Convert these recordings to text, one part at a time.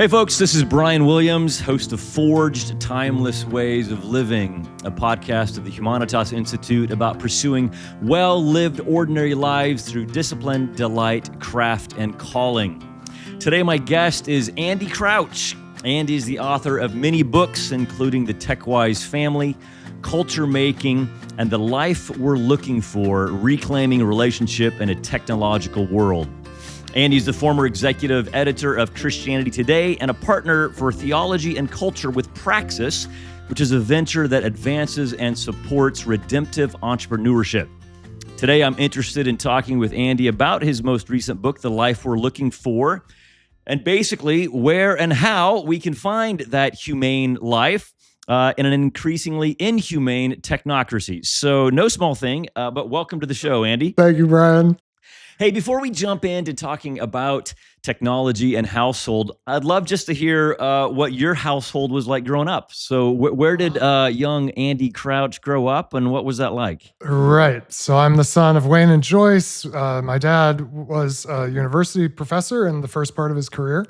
Hey folks, this is Brian Williams, host of Forged Timeless Ways of Living, a podcast of the Humanitas Institute about pursuing well-lived ordinary lives through discipline, delight, craft, and calling. Today my guest is Andy Crouch. Andy is the author of many books, including The Tech-Wise Family, Culture Making, and The Life We're Looking For, Reclaiming Relationship in a Technological World. Andy's the former executive editor of Christianity Today and a partner for theology and culture with Praxis, which is a venture that advances and supports redemptive entrepreneurship. Today, I'm interested in talking with Andy about his most recent book, The Life We're Looking For, and basically where and how we can find that humane life in an increasingly inhumane technocracy. So no small thing, but welcome to the show, Andy. Thank you, Brian. Hey, before we jump into talking about technology and household, I'd love just to hear what your household was like growing up. So where did young Andy Crouch grow up, and what was that like? Right. So I'm the son of Wayne and Joyce. My dad was a university professor in the first part of his career,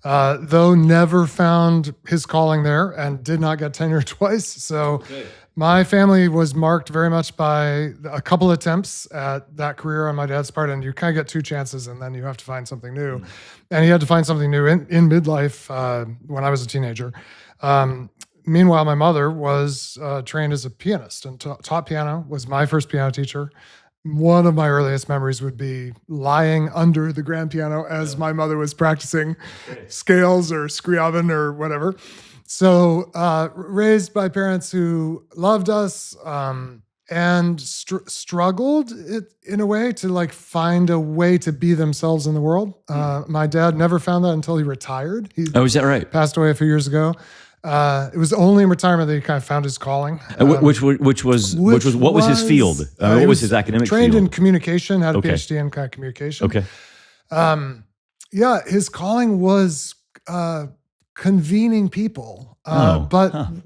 though never found his calling there and did not get tenure twice. So my family was marked very much by a couple attempts at that career on my dad's part, and you kind of get two chances, and then you have to find something new. And he had to find something new in midlife when I was a teenager. Meanwhile, my mother was trained as a pianist and taught piano, was my first piano teacher. One of my earliest memories would be lying under the grand piano as my mother was practicing scales or Scriabin or whatever. So raised by parents who loved us and struggled in a way to find a way to be themselves in the world. My dad never found that until he retired. Is that right? Passed away a few years ago. It was only in retirement that he kind of found his calling. Which was what was his field? What was his academic trained field? In communication, had a PhD in kind of communication. Okay. His calling was convening people,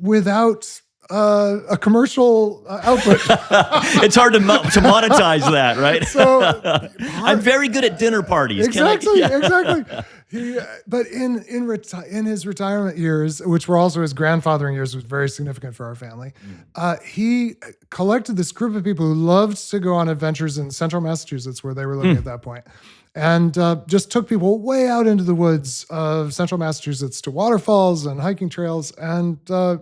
without a commercial output. It's hard to monetize that, right? So I'm very good at dinner parties. Exactly. But in his retirement years, which were also his grandfathering years, was very significant for our family. He collected this group of people who loved to go on adventures in central Massachusetts, where they were living at that point. And just took people way out into the woods of central Massachusetts to waterfalls and hiking trails. And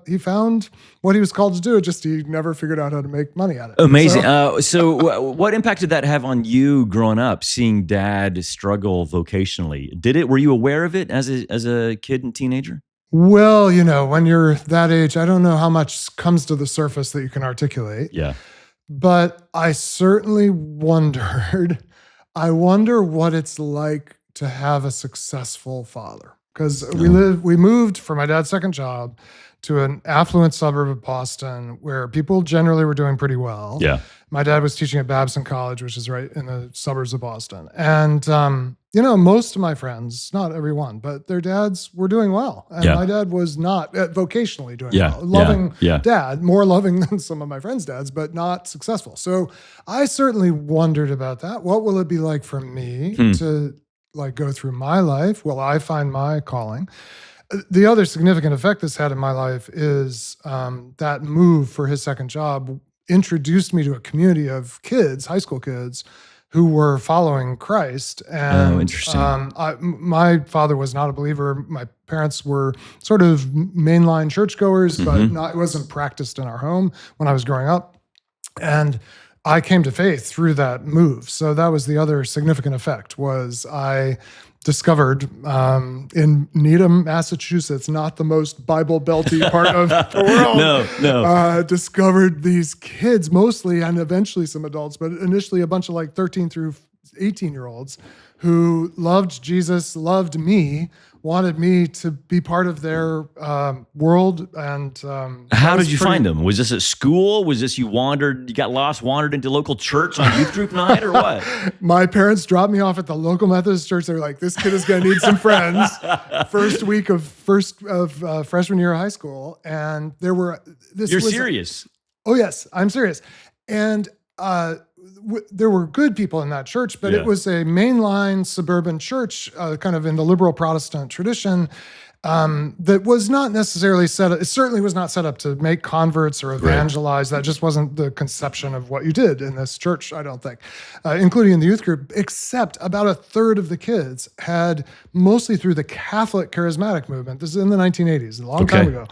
he found what he was called to do. Just he never figured out how to make money at it. Amazing. So what impact did that have on you growing up, seeing Dad struggle vocationally? Were you aware of it as a kid and teenager? Well, when you're that age, I don't know how much comes to the surface that you can articulate. Yeah. But I certainly wondered... I wonder what it's like to have a successful father, because we moved for my dad's second job to an affluent suburb of Boston where people generally were doing pretty well. Yeah. My dad was teaching at Babson College, which is right in the suburbs of Boston. And, most of my friends, not everyone, but their dads were doing well. And my dad was not vocationally doing well. Loving dad, more loving than some of my friends' dads, but not successful. So I certainly wondered about that. What will it be like for me to go through my life? Will I find my calling? The other significant effect this had in my life is that move for his second job introduced me to a community of kids, high school kids, who were following Christ. And interesting. My father was not a believer. My parents were sort of mainline churchgoers, but it wasn't practiced in our home when I was growing up. And I came to faith through that move. So that was the other significant effect, was I discovered in Needham, Massachusetts, not the most Bible belty part of the world. No. Discovered these kids mostly, and eventually some adults, but initially a bunch of 13 through 18-year-olds who loved Jesus, loved me, wanted me to be part of their world. And how did you find them? Was this at school? Was this you got lost, wandered into local church on youth group night, or what? My parents dropped me off at the local Methodist church. They were like, this kid is going to need some friends. First week of freshman year of high school. And there were... You're serious? Oh, yes, I'm serious. And there were good people in that church, but Yeah. it was a mainline suburban church, kind of in the liberal Protestant tradition, that was not necessarily set up. It certainly was not set up to make converts or evangelize. That just wasn't the conception of what you did in this church, I don't think, including in the youth group, except about a third of the kids had, mostly through the Catholic charismatic movement, this is in the 1980s, a long time ago,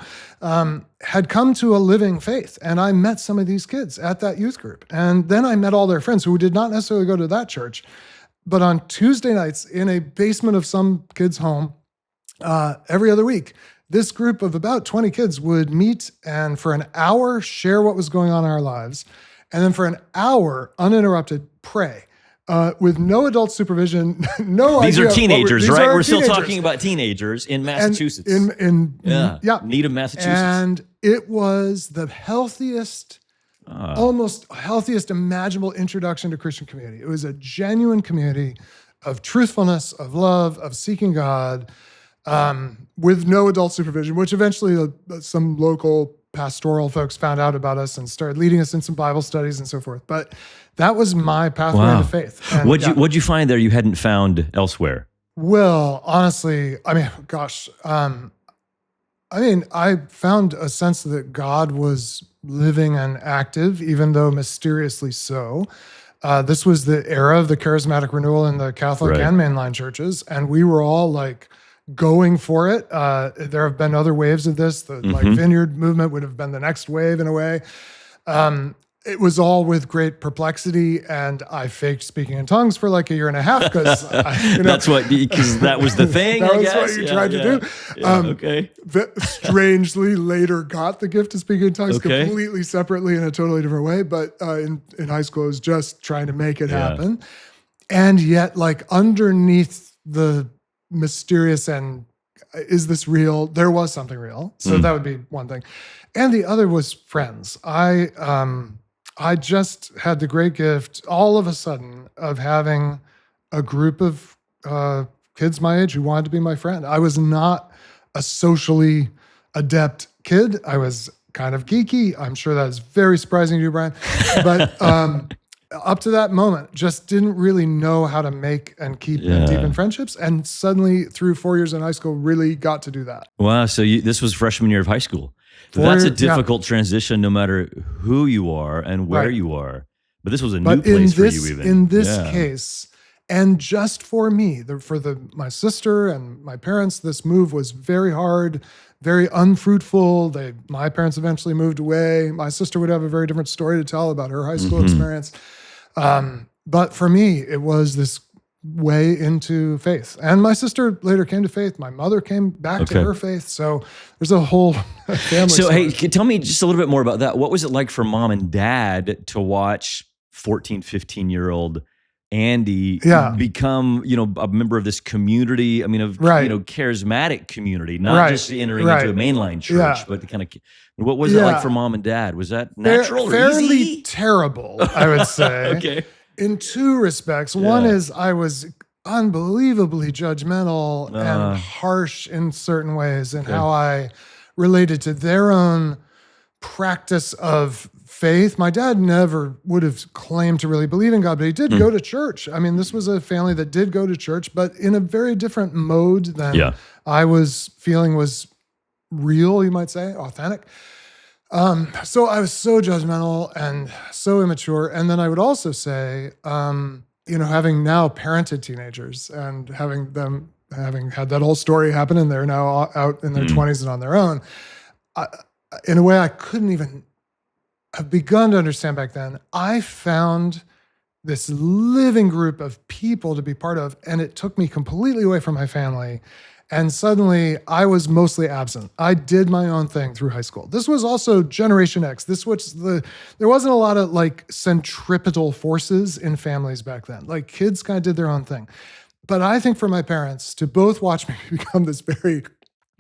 had come to a living faith. And I met some of these kids at that youth group. And then I met all their friends who did not necessarily go to that church, but on Tuesday nights in a basement of some kid's home, every other week, this group of about 20 kids would meet and for an hour share what was going on in our lives. And then for an hour, uninterrupted, pray. With no adult supervision, no idea. These are teenagers, right? We're still teenagers. talking about teenagers in Massachusetts. Needham, Massachusetts. And it was the healthiest, almost healthiest imaginable introduction to Christian community. It was a genuine community of truthfulness, of love, of seeking God, with no adult supervision, which eventually some local pastoral folks found out about us and started leading us in some Bible studies and so forth. But that was my pathway into faith. And what'd you find there you hadn't found elsewhere? Well, honestly, I mean, gosh, I found a sense that God was living and active, even though mysteriously so. This was the era of the charismatic renewal in the Catholic and mainline churches, and we were all like going for it. There have been other waves of this. The like Vineyard movement would have been the next wave in a way. It was all with great perplexity, and I faked speaking in tongues for like a year and a half because because that was the thing. That I was guess. what you tried to do. Okay. Strangely, later got the gift of speaking in tongues completely separately in a totally different way. But in high school, I was just trying to make it happen, and yet, like underneath the mysterious and is this real? There was something real. So that would be one thing, and the other was friends. I just had the great gift all of a sudden of having a group of kids my age who wanted to be my friend. I was not a socially adept kid. I was kind of geeky. I'm sure that is very surprising to you, Brian. But up to that moment, just didn't really know how to make and keep and deepen friendships. And suddenly, through 4 years in high school, really got to do that. Wow. So this was freshman year of high school. That's a difficult transition, no matter who you are and where you are. But this was a new place for you, even. In this case, and just for me, my sister and my parents, this move was very hard, very unfruitful. My parents eventually moved away. My sister would have a very different story to tell about her high school experience. But for me, it was this way into faith. And my sister later came to faith. My mother came back to her faith. So there's a whole family story. Hey, tell me just a little bit more about that. What was it like for mom and dad to watch 14, 15-year-old Andy become, a member of this community? I mean, charismatic community, not just entering into a mainline church, but the kind of, what was it like for mom and dad? Was that natural or fairly easy? Terrible, I would say. In two respects. One is I was unbelievably judgmental and harsh in certain ways in how I related to their own practice of faith. My dad never would have claimed to really believe in God, but he did go to church. I mean, this was a family that did go to church, but in a very different mode than I was feeling was real, you might say, authentic. So I was so judgmental and so immature. And then I would also say, having now parented teenagers and having had that whole story happen, and they're now out in their 20s and on their own, in a way I couldn't even have begun to understand back then. I found this living group of people to be part of, and it took me completely away from my family. And suddenly I was mostly absent. I did my own thing through high school. This was also Generation X. There wasn't a lot of like centripetal forces in families back then. Like kids kind of did their own thing. But I think for my parents to both watch me become this very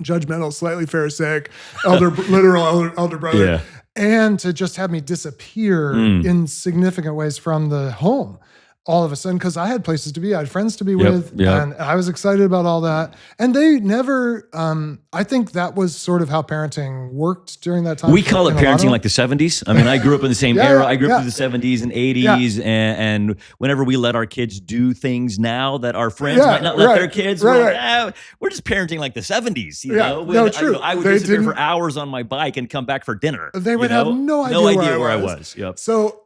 judgmental, slightly Pharisaic elder brother, and to just have me disappear in significant ways from the home, all of a sudden, because I had places to be, I had friends to be Yep, with, yep. and I was excited about all that. And they never, I think that was sort of how parenting worked during that time. We call it parenting like the 70s. I mean, I grew up in the same era. I grew up through the 70s and 80s. And whenever we let our kids do things now that our friends might not let their kids, we're just parenting like the 70s. You know? No, true. I would disappear for hours on my bike and come back for dinner. They would have no idea where I was. Yep. So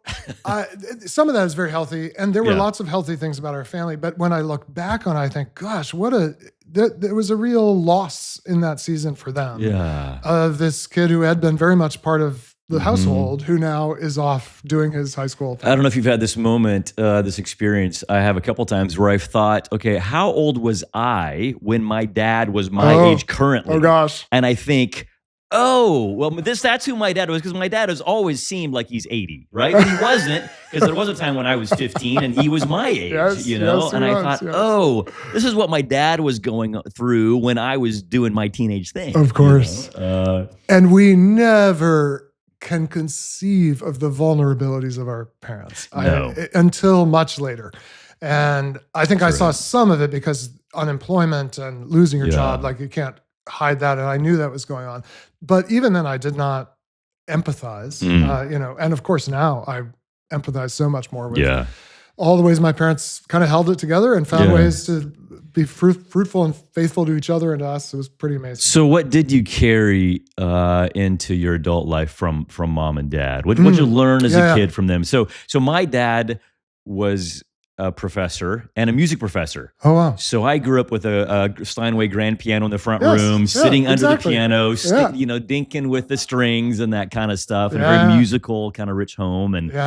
some of that is very healthy. And there were lots of healthy things about our family. But when I look back on it, I think, gosh, there was a real loss in that season for them. Yeah. Of this kid who had been very much part of the household, who now is off doing his high school thing. I don't know if you've had this moment, this experience. I have a couple times where I've thought, okay, how old was I when my dad was my age currently? Oh, gosh. And I think, oh, well, that's who my dad was, because my dad has always seemed like he's 80, right? But he wasn't, because there was a time when I was 15 and he was my age, and I thought, oh, this is what my dad was going through when I was doing my teenage thing. Of course. And we never can conceive of the vulnerabilities of our parents until much later. And I think I saw some of it because unemployment and losing your job, like you can't hide that, and I knew that was going on. But even then, I did not empathize, and of course now I empathize so much more with all the ways my parents kind of held it together and found ways to be fruitful and faithful to each other and to us. It was pretty amazing. So what did you carry into your adult life from mom and dad? What did you learn as a kid from them? So my dad was a professor and a music professor. Oh, wow. So I grew up with a Steinway grand piano in the front room, sitting under the piano, dinking with the strings and that kind of stuff, and a very musical, kind of rich home. And so,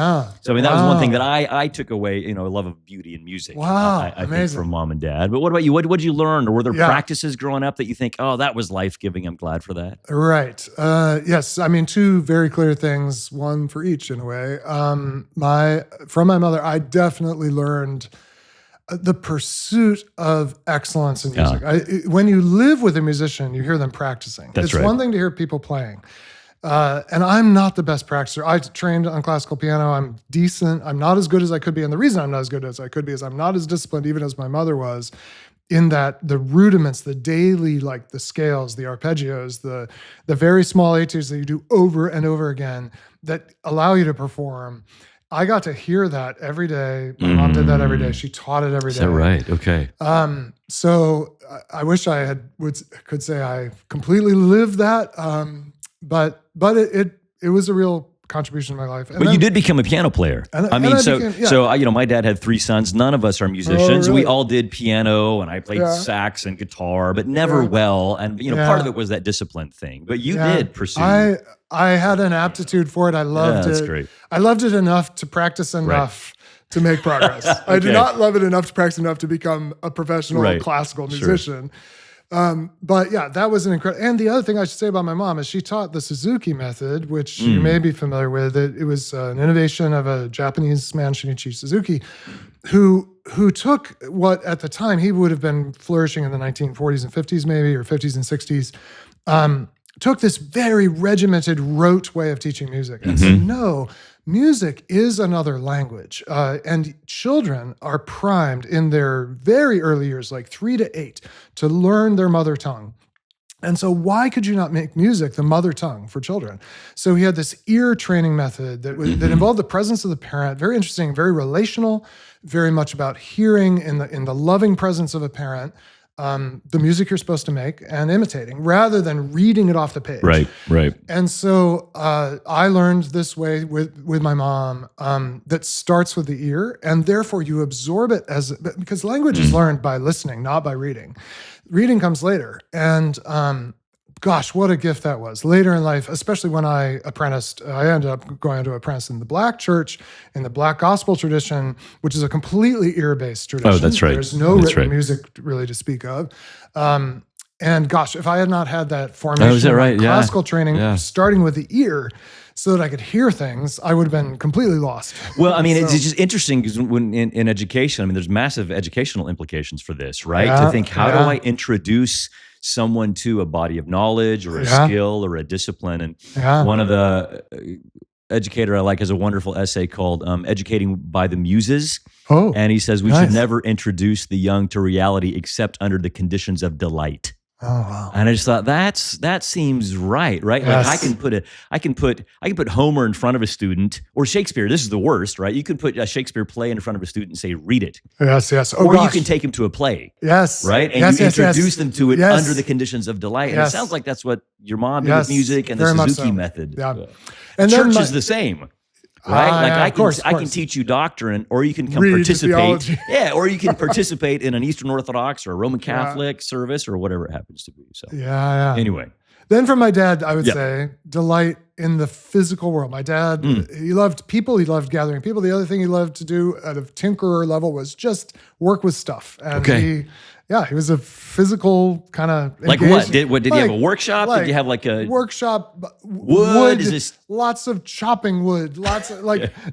I mean, that was one thing that I took away, a love of beauty and music. Wow, I think from mom and dad. But what about you? What did you learn? Or were there practices growing up that you think, oh, that was life-giving, I'm glad for that? Right. Yes. I mean, two very clear things, one for each in a way. From my mother, I definitely learned the pursuit of excellence in music. When you live with a musician, you hear them practicing. It's one thing to hear people playing. And I'm not the best practicer. I trained on classical piano. I'm decent. I'm not as good as I could be. And the reason I'm not as good as I could be is I'm not as disciplined, even as my mother was, in that the rudiments, the daily, like the scales, the arpeggios, the very small etudes that you do over and over again that allow you to perform. I got to hear that every day. My mom did that every day. She taught it every day. Is that right? Okay. So I wish I could say I completely lived that. But it was a real contribution to my life. But you did become a piano player. My dad had 3 sons. None of us are musicians. Really? We all did piano, and I played sax and guitar, but never well. And part of it was that discipline thing. But you did pursue. I had an aptitude for it. I loved it. That's great. I loved it enough to practice enough to make progress. I did not love it enough to practice enough to become a professional classical musician. But that was an incredible. And the other thing I should say about my mom is she taught the Suzuki method, which you may be familiar with. It was an innovation of a Japanese man, Shinichi Suzuki, who took what at the time he would have been flourishing in the 1940s and 50s, maybe, or 50s and 60s. Took this very regimented, rote way of teaching music and said, no, music is another language. And children are primed in their very early years, like 3 to 8, to learn their mother tongue. And so why could you not make music the mother tongue for children? So he had this ear training method that involved the presence of the parent, very interesting, very relational, very much about hearing in the loving presence of a parent, the music you're supposed to make and imitating rather than reading it off the page. Right. And so I learned this way with my mom that starts with the ear, and therefore you absorb it because language is learned by listening, not by reading. Reading comes later. And gosh, what a gift that was. Later in life, especially when I apprenticed, I ended up going to apprentice in the Black church, in the Black gospel tradition, which is a completely ear-based tradition. Oh, that's right. There's no written music really to speak of. And gosh, if I had not had that formation, classical training, starting with the ear, so that I could hear things, I would have been completely lost. Well, I mean, it's just interesting because when in education, I mean, there's massive educational implications for this, right? To think, how do I introduce someone to a body of knowledge or a skill or a discipline? And one of the educator I like has a wonderful essay called Educating by the Muses. Oh, And he says we nice. should never introduce the young to reality except under the conditions of delight. Oh, wow. And I just thought that seems right? Like Yes. I can put Homer in front of a student, or Shakespeare. This is the worst, right? You can put a Shakespeare play in front of a student and say, read it. Yes. Oh, Or gosh. you can take them to a play. Yes. Right? And Yes, you yes, introduce yes. them to it Yes. under the conditions of delight. And it Yes. sounds like that's what your mom did Yes, with music and the very much Suzuki so. method. Yeah. And Church then is the same. Right? Like yeah, I of can course, of I can course. teach you doctrine, or you can come Read participate. theology. Yeah, or you can participate in an Eastern Orthodox or a Roman Catholic service or whatever it happens to be. So Yeah. anyway. Then from my dad, I would Yep. say delight in the physical world. My dad, he loved people. He loved gathering people. The other thing he loved to do at a tinkerer level was just work with stuff. And he was a physical kind of Like what? Did you have a workshop? Did you have like a workshop? wood? Is this lots of chopping wood? Lots of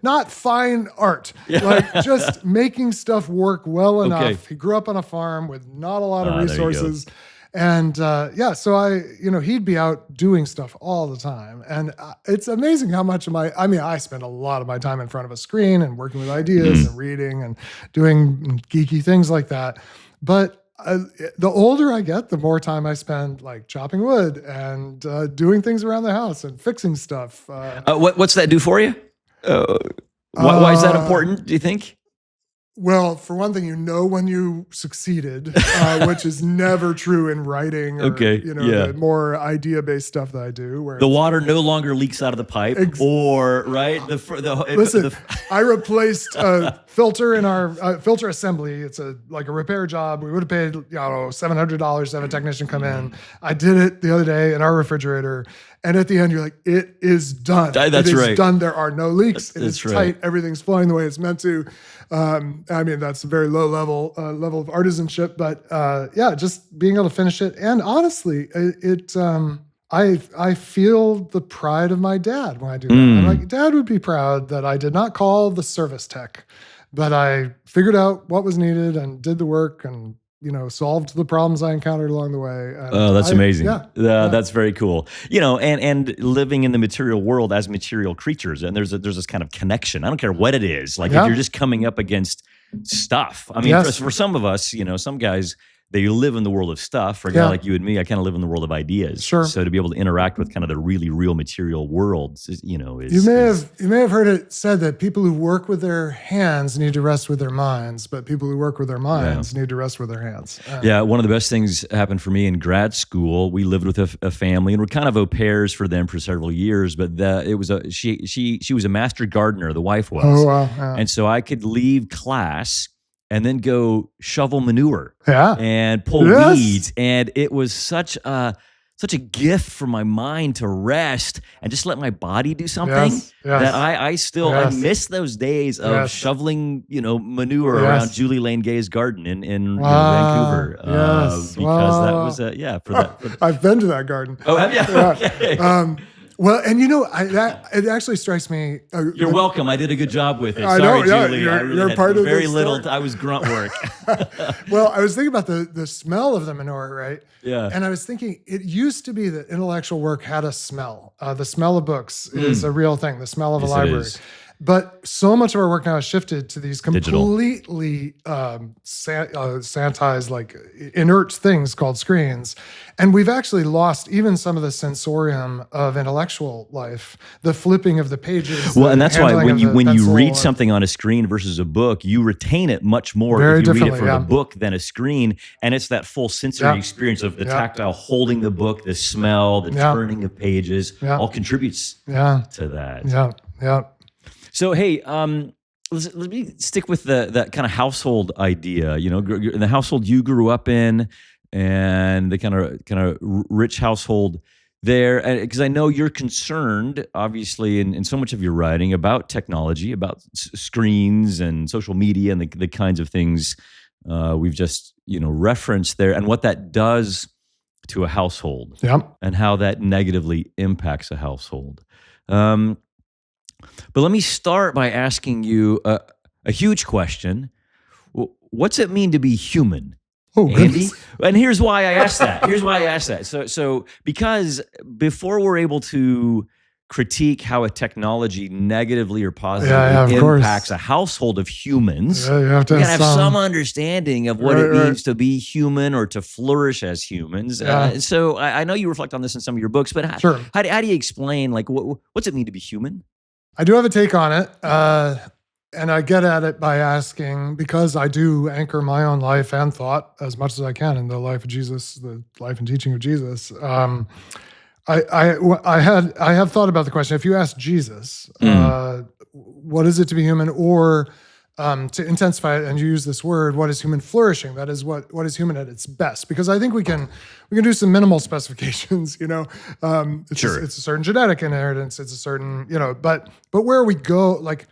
not fine art, like just making stuff work well enough. Okay. He grew up on a farm with not a lot of there you go. resources. And so he'd be out doing stuff all the time. And it's amazing how much of I spend a lot of my time in front of a screen and working with ideas and reading and doing geeky things like that. But the older I get, the more time I spend like chopping wood and doing things around the house and fixing stuff. what's that do for you? Why is that important, do you think? Well, for one thing, when you succeeded, which is never true in writing or, the more idea-based stuff that I do. Where The water no longer leaks out of the pipe, or, right? Listen, I replaced a filter in our filter assembly. It's like a repair job. We would have paid, $700 to have a technician come in. I did it the other day in our refrigerator. And at the end, you're like, it is done. That's it is right. done. There are no leaks. It is That's tight. right. Everything's flowing the way it's meant to. That's a very low level of artisanship, but just being able to finish it. And honestly, I feel the pride of my dad when I do that. I'm like, Dad would be proud that I did not call the service tech, but I figured out what was needed and did the work and solved the problems I encountered along the way. And that's amazing. That's very cool. And living in the material world as material creatures, and there's this kind of connection. I don't care what it is. Like if you're just coming up against stuff. I mean, for some of us, some guys, they live in the world of stuff. For a guy like you and me, I kind of live in the world of ideas. Sure. So to be able to interact with kind of the really real material world, you may have heard it said that people who work with their hands need to rest with their minds, but people who work with their minds need to rest with their hands. One of the best things happened for me in grad school. We lived with a family, and we're kind of au pairs for them for several years. But she was a master gardener. The wife was. Oh wow! Yeah. And so I could leave class and then go shovel manure and pull weeds. And it was such a gift for my mind to rest and just let my body do something that I still I miss those days of shoveling, manure around Julie Lane Gay's garden in Vancouver. Because that was for that. I've been to that garden. Oh, have you? Okay. Well, and it actually strikes me. You're welcome. I did a good job with it. I Sorry, know, Julie. you're I really had part of very this little. story. I was grunt work. Well, I was thinking about the smell of the manure, right? Yeah. And I was thinking, it used to be that intellectual work had a smell. The smell of books is a real thing. The smell of a library. But so much of our work now has shifted to these completely sanitized, like inert things called screens. And we've actually lost even some of the sensorium of intellectual life, the flipping of the pages. Well, and that's why when you read or, something on a screen versus a book, you retain it much more if you read it from a book than a screen. And it's that full sensory experience of the tactile holding the book, the smell, the turning of pages, all contributes to that. Yeah. So, hey, let me stick with that kind of household idea. In the household you grew up in, and the kind of rich household there, because I know you're concerned, obviously, in so much of your writing about technology, about screens and social media, and the kinds of things we've just referenced there, and what that does to a household, and how that negatively impacts a household. But let me start by asking you a huge question. What's it mean to be human, Andy? And here's why I asked that. So because before we're able to critique how a technology negatively or positively of impacts course. a household of humans. Yeah, you have to We gotta have some some understanding of what it Right. means to be human or to flourish as humans. Yeah. So I know you reflect on this in some of your books, but Sure. how do you explain, like, what's it mean to be human? I do have a take on it. And I get at it by asking, because I do anchor my own life and thought as much as I can in the life of Jesus, the life and teaching of Jesus. I have thought about the question. If you ask Jesus, what is it to be human, or to intensify it, and you use this word, what is human flourishing? That is what is human at its best. Because I think we can do some minimal specifications. It's Sure. it's a certain genetic inheritance. It's a certain but where we go, like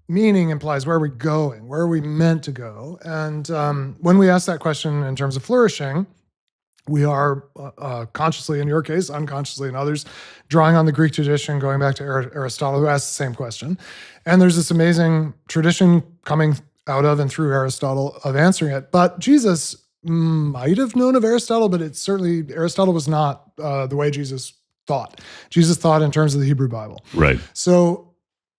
meaning implies where are we going, where are we meant to go, and when we ask that question in terms of flourishing, we are consciously, in your case, unconsciously in others, drawing on the Greek tradition, going back to Aristotle, who asked the same question. And there's this amazing tradition coming out of and through Aristotle of answering it. But Jesus might have known of Aristotle, but Aristotle was not the way Jesus thought. Jesus thought in terms of the Hebrew Bible. Right. So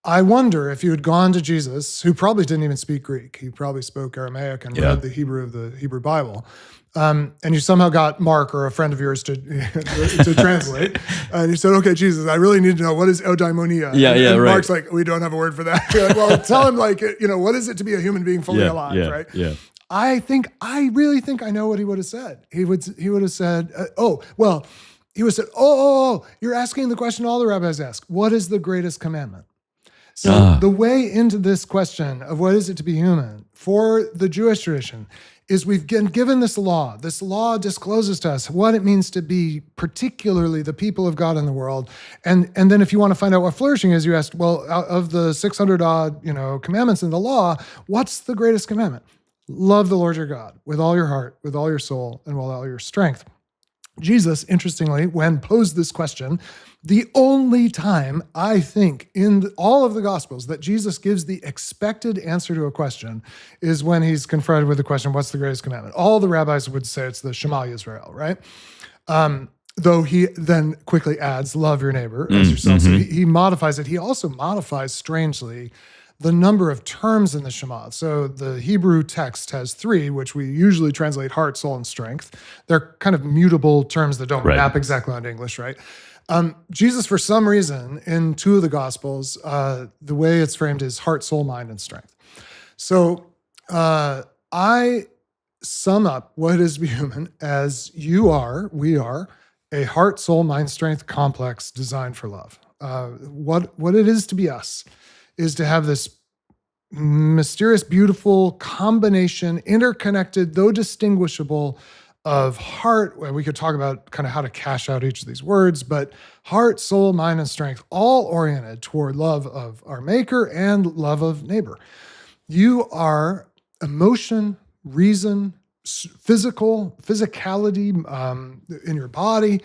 I wonder if you had gone to Jesus, who probably didn't even speak Greek. He probably spoke Aramaic and read the Hebrew of the Hebrew Bible. And you somehow got Mark or a friend of yours to translate. And you said, okay, Jesus, I really need to know, what is eudaimonia? And right. Mark's like, we don't have a word for that. You're like, well, tell him, like, what is it to be a human being fully alive, right? Yeah. I really think I know what he would have said. He would have said, you're asking the question all the rabbis ask. What is the greatest commandment? So the way into this question of what is it to be human for the Jewish tradition is we've been given this law. This law discloses to us what it means to be particularly the people of God in the world. And then if you want to find out what flourishing is, you asked, well, out of the 600 odd, commandments in the law, what's the greatest commandment? Love the Lord your God with all your heart, with all your soul, and with all your strength. Jesus, interestingly, when posed this question, the only time I think in all of the Gospels that Jesus gives the expected answer to a question is when he's confronted with the question, what's the greatest commandment? All the rabbis would say it's the Shema Yisrael, right? Though he then quickly adds, love your neighbor as yourself. So he modifies it. He also modifies, strangely, the number of terms in the Shema. So the Hebrew text has 3, which we usually translate heart, soul, and strength. They're kind of mutable terms that don't map exactly onto English, right? Jesus, for some reason, in 2 of the Gospels, the way it's framed is heart, soul, mind, and strength. So I sum up what it is to be human as we are, a heart, soul, mind, strength complex designed for love. What it is to be us is to have this mysterious, beautiful combination, interconnected, though distinguishable, of heart. Well, we could talk about kind of how to cash out each of these words, but heart, soul, mind, and strength, all oriented toward love of our Maker and love of neighbor. You are emotion, reason, physicality in your body,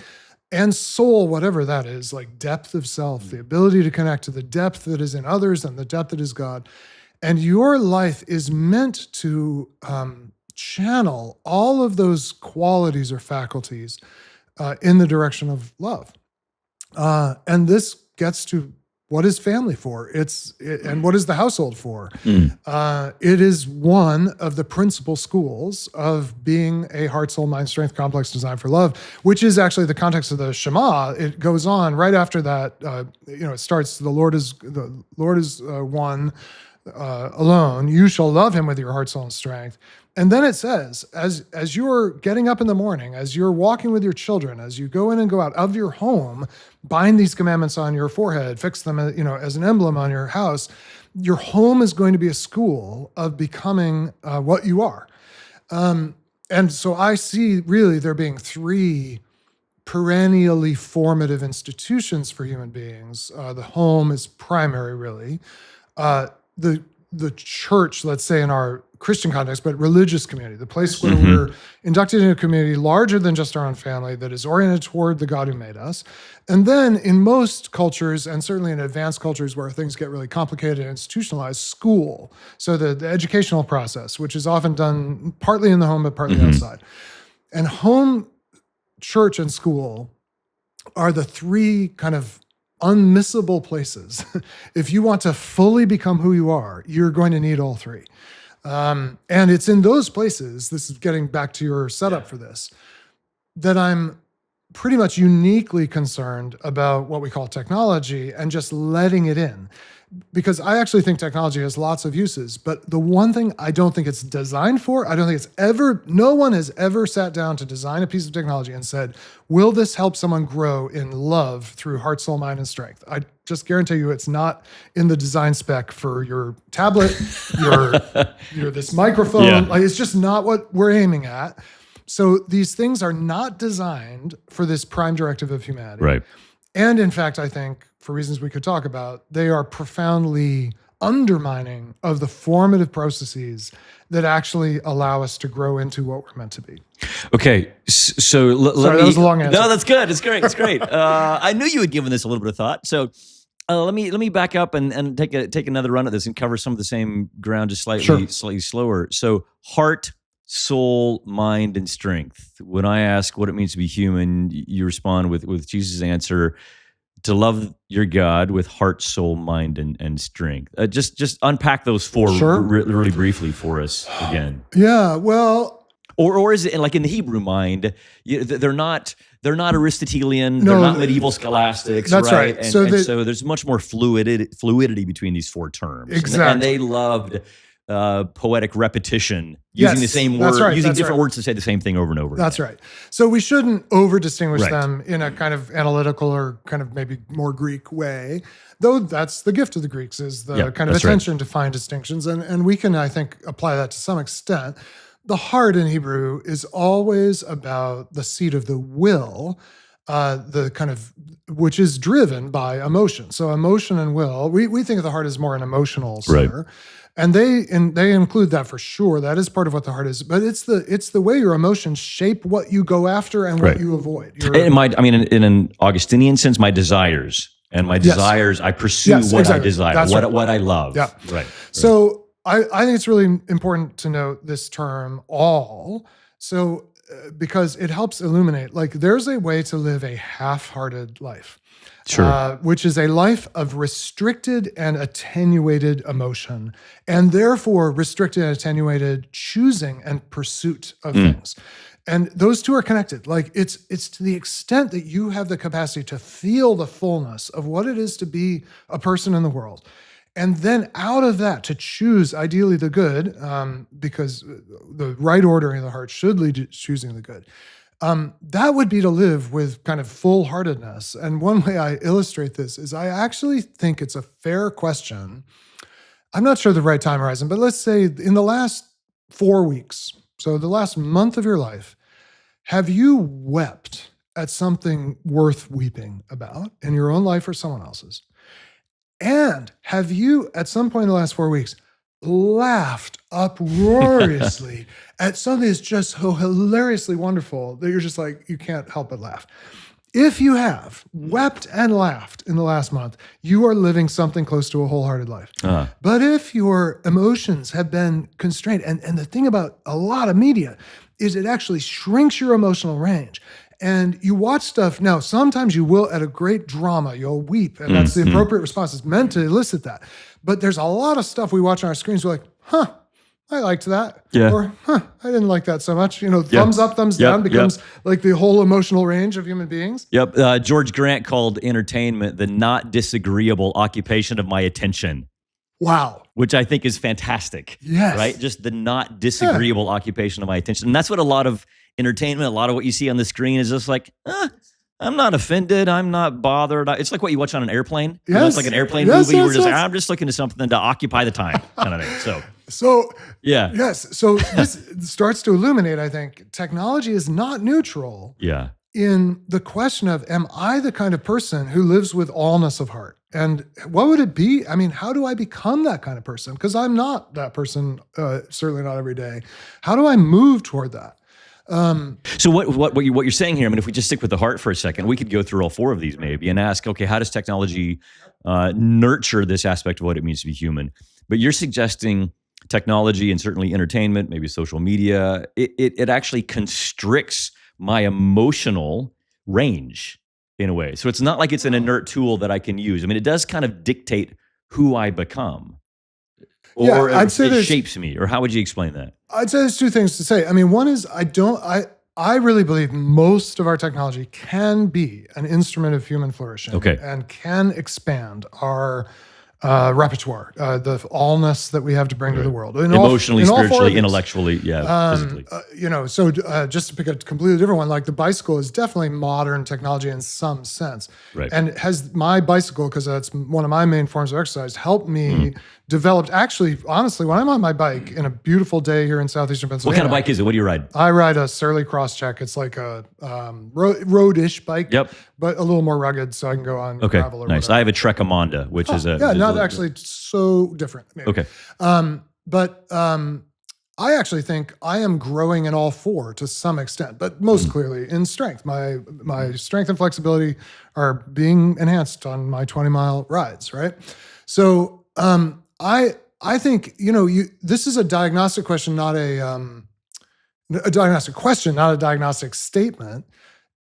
and soul, whatever that is, like depth of self, the ability to connect to the depth that is in others and the depth that is God. And your life is meant to channel all of those qualities or faculties in the direction of love. And this gets to what is family for? And what is the household for? It is one of the principal schools of being a heart, soul, mind, strength complex designed for love, which is actually the context of the Shema. It goes on right after that. It starts, the Lord is one alone. You shall love him with your heart, soul, and strength. And then it says, as you're getting up in the morning, as you're walking with your children, as you go in and go out of your home, bind these commandments on your forehead, fix them, as an emblem on your house. Your home is going to be a school of becoming what you are. And so I see really there being 3 perennially formative institutions for human beings. The home is primary, really. The church, let's say in our Christian context, but religious community, the place where we're inducted into a community larger than just our own family that is oriented toward the God who made us. And then in most cultures, and certainly in advanced cultures where things get really complicated and institutionalized, school. So the educational process, which is often done partly in the home, but partly outside. And home, church, and school are the 3 kind of unmissable places. If you want to fully become who you are, you're going to need all three. And it's in those places, this is getting back to your setup for this, that I'm pretty much uniquely concerned about what we call technology and just letting it in. Because I actually think technology has lots of uses, but the one thing I don't think it's designed for, I don't think no one has ever sat down to design a piece of technology and said, will this help someone grow in love through heart, soul, mind, and strength? I just guarantee you it's not in the design spec for your tablet, your this microphone. Yeah. Like, it's just not what we're aiming at. So these things are not designed for this prime directive of humanity. Right. And in fact, I think, for reasons we could talk about, they are profoundly undermining of the formative processes that actually allow us to grow into what we're meant to be. Okay, so let me. That was a long answer. No, that's good. It's great. It's great. I knew you had given this a little bit of thought. So let me back up and take another run at this and cover some of the same ground, just slightly slower. So heart, soul, mind, and strength. When I ask what it means to be human, you respond with Jesus' answer: to love your God with heart, soul, mind, and strength. Just unpack those four really briefly for us again. Yeah, well, or is it like in the Hebrew mind? They're not Aristotelian. They're not medieval scholastics. That's right. And so there's much more fluidity between these four terms. Exactly. And they loved poetic repetition, using the same word, using different words to say the same thing over and over. That's right. So we shouldn't over distinguish them in a kind of analytical or kind of maybe more Greek way, though that's the gift of the Greeks, is the kind of attention to fine distinctions. And we can, I think, apply that to some extent. The heart in Hebrew is always about the seat of the will, the kind of, which is driven by emotion. So emotion and will, we think of the heart as more an emotional center. Right. And they include that for sure. That is part of what the heart is. But it's the way your emotions shape what you go after and what you avoid. In an Augustinian sense, my desires. And my desires, I pursue what I desire, what I love. Yeah. Right. So I think it's really important to note this term all. So because it helps illuminate, like, there's a way to live a half-hearted life. Sure. Which is a life of restricted and attenuated emotion, and therefore restricted and attenuated choosing and pursuit of things. And those two are connected. Like, it's to the extent that you have the capacity to feel the fullness of what it is to be a person in the world, and then out of that to choose ideally the good, because the right ordering of the heart should lead to choosing the good. That would be to live with kind of full-heartedness. And one way I illustrate this is I actually think it's a fair question. I'm not sure the right time horizon, but let's say in the last 4 weeks, so the last month of your life, have you wept at something worth weeping about in your own life or someone else's? And have you, at some point in the last 4 weeks, laughed uproariously at something that's just so hilariously wonderful that you're just like, you can't help but laugh? If you have wept and laughed in the last month, you are living something close to a wholehearted life. But if your emotions have been constrained, and the thing about a lot of media is it actually shrinks your emotional range. And you watch stuff, now sometimes you will, at a great drama, you'll weep, and that's the appropriate response. It's meant to elicit that. But there's a lot of stuff we watch on our screens, we're like, I liked that. Yeah. Or, I didn't like that so much. Thumbs up, thumbs down becomes like the whole emotional range of human beings. Yep. George Grant called entertainment the not disagreeable occupation of my attention. Wow. Which I think is fantastic. Yes. Right? Just the not disagreeable occupation of my attention. And that's what a lot of entertainment, a lot of what you see on the screen is just like, I'm not offended. I'm not bothered. It's like what you watch on an airplane. Yes. It's like an airplane movie. We're just like, I'm just looking to something to occupy the time kind of thing. So this starts to illuminate, I think, technology is not neutral in the question of, am I the kind of person who lives with allness of heart? And what would it be? I mean, how do I become that kind of person? Because I'm not that person, certainly not every day. How do I move toward that? So what you're saying here, I mean, if we just stick with the heart for a second, we could go through all four of these maybe and ask, okay, how does technology nurture this aspect of what it means to be human? But you're suggesting technology and certainly entertainment, maybe social media, it actually constricts my emotional range. in a way. So it's not like it's an inert tool that I can use. I mean, it does kind of dictate who I become, or I'd say it shapes me. Or how would you explain that? I'd say there's two things to say. I mean, one is I really believe most of our technology can be an instrument of human flourishing, and can expand our repertoire, the allness that we have to bring to the world. Emotionally, spiritually, intellectually, physically. So just to pick a completely different one, like the bicycle is definitely modern technology in some sense. Right. And has my bicycle, because that's one of my main forms of exercise, helped me develop, actually, honestly, when I'm on my bike in a beautiful day here in southeastern Pennsylvania. What kind of bike is it? What do you ride? I ride a Surly Crosscheck. It's like a roadish bike, but a little more rugged, so I can go on gravel or whatever. I have a Trecamonda, which is not actually so different. Maybe. Okay. But I actually think I am growing in all four to some extent, but most clearly in strength. My strength and flexibility are being enhanced on my 20-mile rides, right? So I think, this is a diagnostic question, not a diagnostic question, not a diagnostic statement.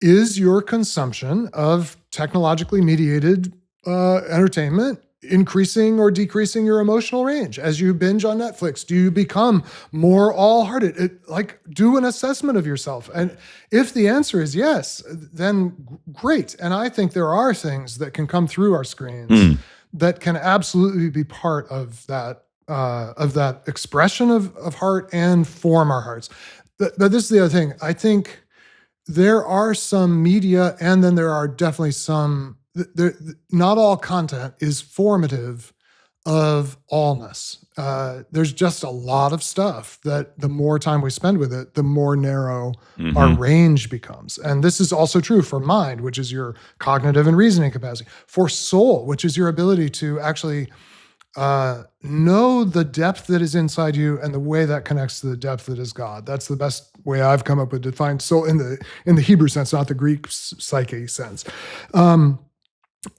Is your consumption of technologically mediated entertainment increasing or decreasing your emotional range as you binge on Netflix? Do you become more all-hearted? Do an assessment of yourself. And if the answer is yes, then great. And I think there are things that can come through our screens that can absolutely be part of that expression of heart and form our hearts. But this is the other thing. I think there are some media, and then there are definitely some. Not all content is formative of allness. There's just a lot of stuff that the more time we spend with it, the more narrow our range becomes. And this is also true for mind, which is your cognitive and reasoning capacity. For soul, which is your ability to actually know the depth that is inside you and the way that connects to the depth that is God. That's the best way I've come up with to define soul in the Hebrew sense, not the Greek psyche sense.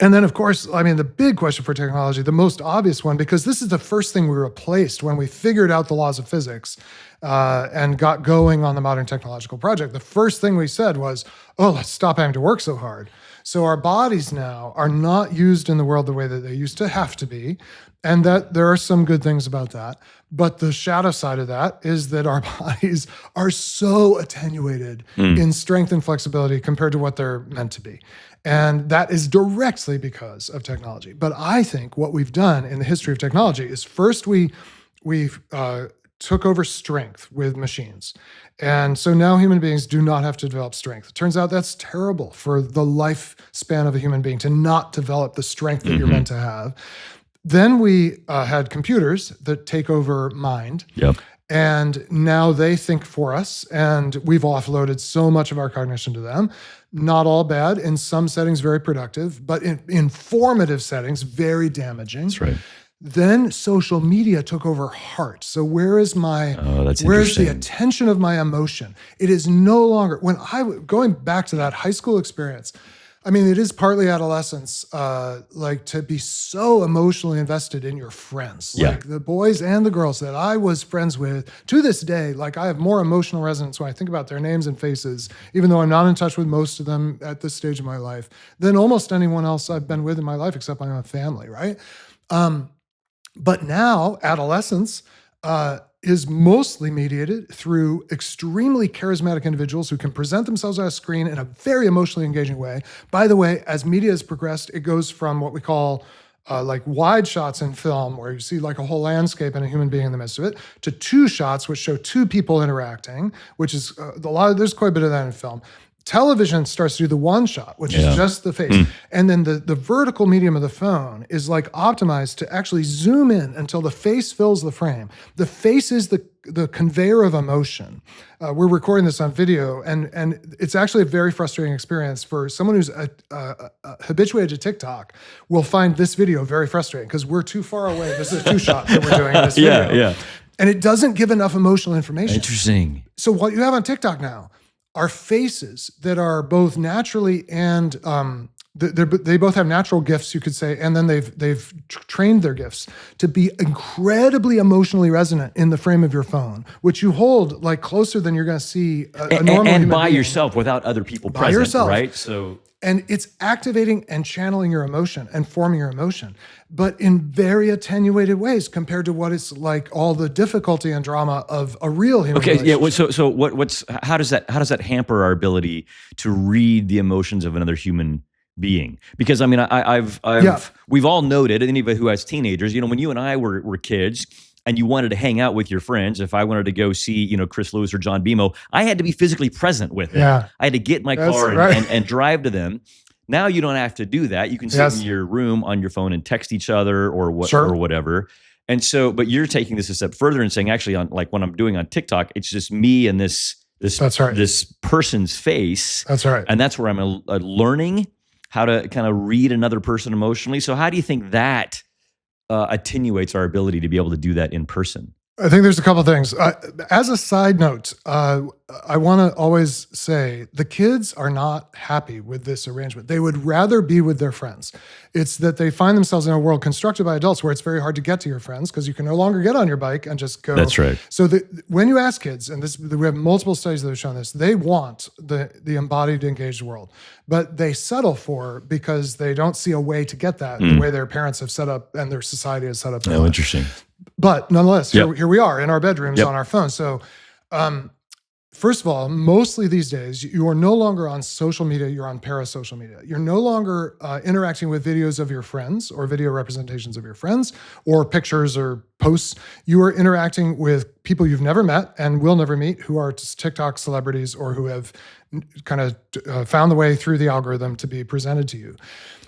And then, of course, I mean, the big question for technology, the most obvious one, because this is the first thing we replaced when we figured out the laws of physics and got going on the modern technological project. The first thing we said was, let's stop having to work so hard. So our bodies now are not used in the world the way that they used to have to be, and that there are some good things about that. But the shadow side of that is that our bodies are so attenuated in strength and flexibility compared to what they're meant to be. And that is directly because of technology. But I think what we've done in the history of technology is first we took over strength with machines. And so now human beings do not have to develop strength. It turns out that's terrible for the lifespan of a human being to not develop the strength that you're meant to have. Then we had computers that take over mind. Yep. And now they think for us, and we've offloaded so much of our cognition to them. Not all bad. In some settings, very productive, but in informative settings, very damaging. That's right. Then social media took over heart. So where's the attention of my emotion? It is no longer, going back to that high school experience, I mean, it is partly adolescence, to be so emotionally invested in your friends, like the boys and the girls that I was friends with. To this day, I have more emotional resonance when I think about their names and faces, even though I'm not in touch with most of them at this stage of my life, than almost anyone else I've been with in my life, except my own family, right? But now, adolescence is mostly mediated through extremely charismatic individuals who can present themselves on a screen in a very emotionally engaging way. By the way, as media has progressed, it goes from what we call wide shots in film, where you see a whole landscape and a human being in the midst of it, to two shots, which show two people interacting, which is there's quite a bit of that in film. Television starts to do the one shot, which is just the face. And then the vertical medium of the phone is optimized to actually zoom in until the face fills the frame. The face is the conveyor of emotion. We're recording this on video, and it's actually a very frustrating experience for someone who's habituated to TikTok. Will find this video very frustrating because we're too far away. This is a two-shot that we're doing in this video. Yeah. And it doesn't give enough emotional information. Interesting. So what you have on TikTok now are faces that are both naturally and they both have natural gifts, you could say, and then they've trained their gifts to be incredibly emotionally resonant in the frame of your phone, which you hold closer than you're going to see a normal human by being. yourself without other people by present, yourself. right? So And it's activating and channeling your emotion and forming your emotion, but in very attenuated ways compared to what it's like all the difficulty and drama of a real human relationship. Yeah. So how does that hamper our ability to read the emotions of another human being? Because I mean, we've all noted, anybody who has teenagers, when you and I were kids, and you wanted to hang out with your friends, if I wanted to go see, Chris Lewis or John Bimo, I had to be physically present with them. Yeah. I had to get in my car and drive to them. Now you don't have to do that. You can sit in your room on your phone and text each other or whatever. And so, but you're taking this a step further and saying, actually, on like what I'm doing on TikTok, it's just me and this person's face. That's right. And that's where I'm learning how to kind of read another person emotionally. So how do you think that attenuates our ability to be able to do that in person? I think there's a couple of things. As a side note, I want to always say the kids are not happy with this arrangement. They would rather be with their friends. It's that they find themselves in a world constructed by adults where it's very hard to get to your friends because you can no longer get on your bike and just go. That's right. So when you ask kids, and we have multiple studies that have shown this, they want the embodied, engaged world, but they settle for because they don't see a way to get that the way their parents have set up and their society has set up. Oh, interesting. But nonetheless, here we are in our bedrooms on our phones. So first of all, mostly these days, you are no longer on social media, you're on parasocial media. You're no longer interacting with videos of your friends or video representations of your friends or pictures or posts. You are interacting with people you've never met and will never meet who are just TikTok celebrities or who have kind of found the way through the algorithm to be presented to you.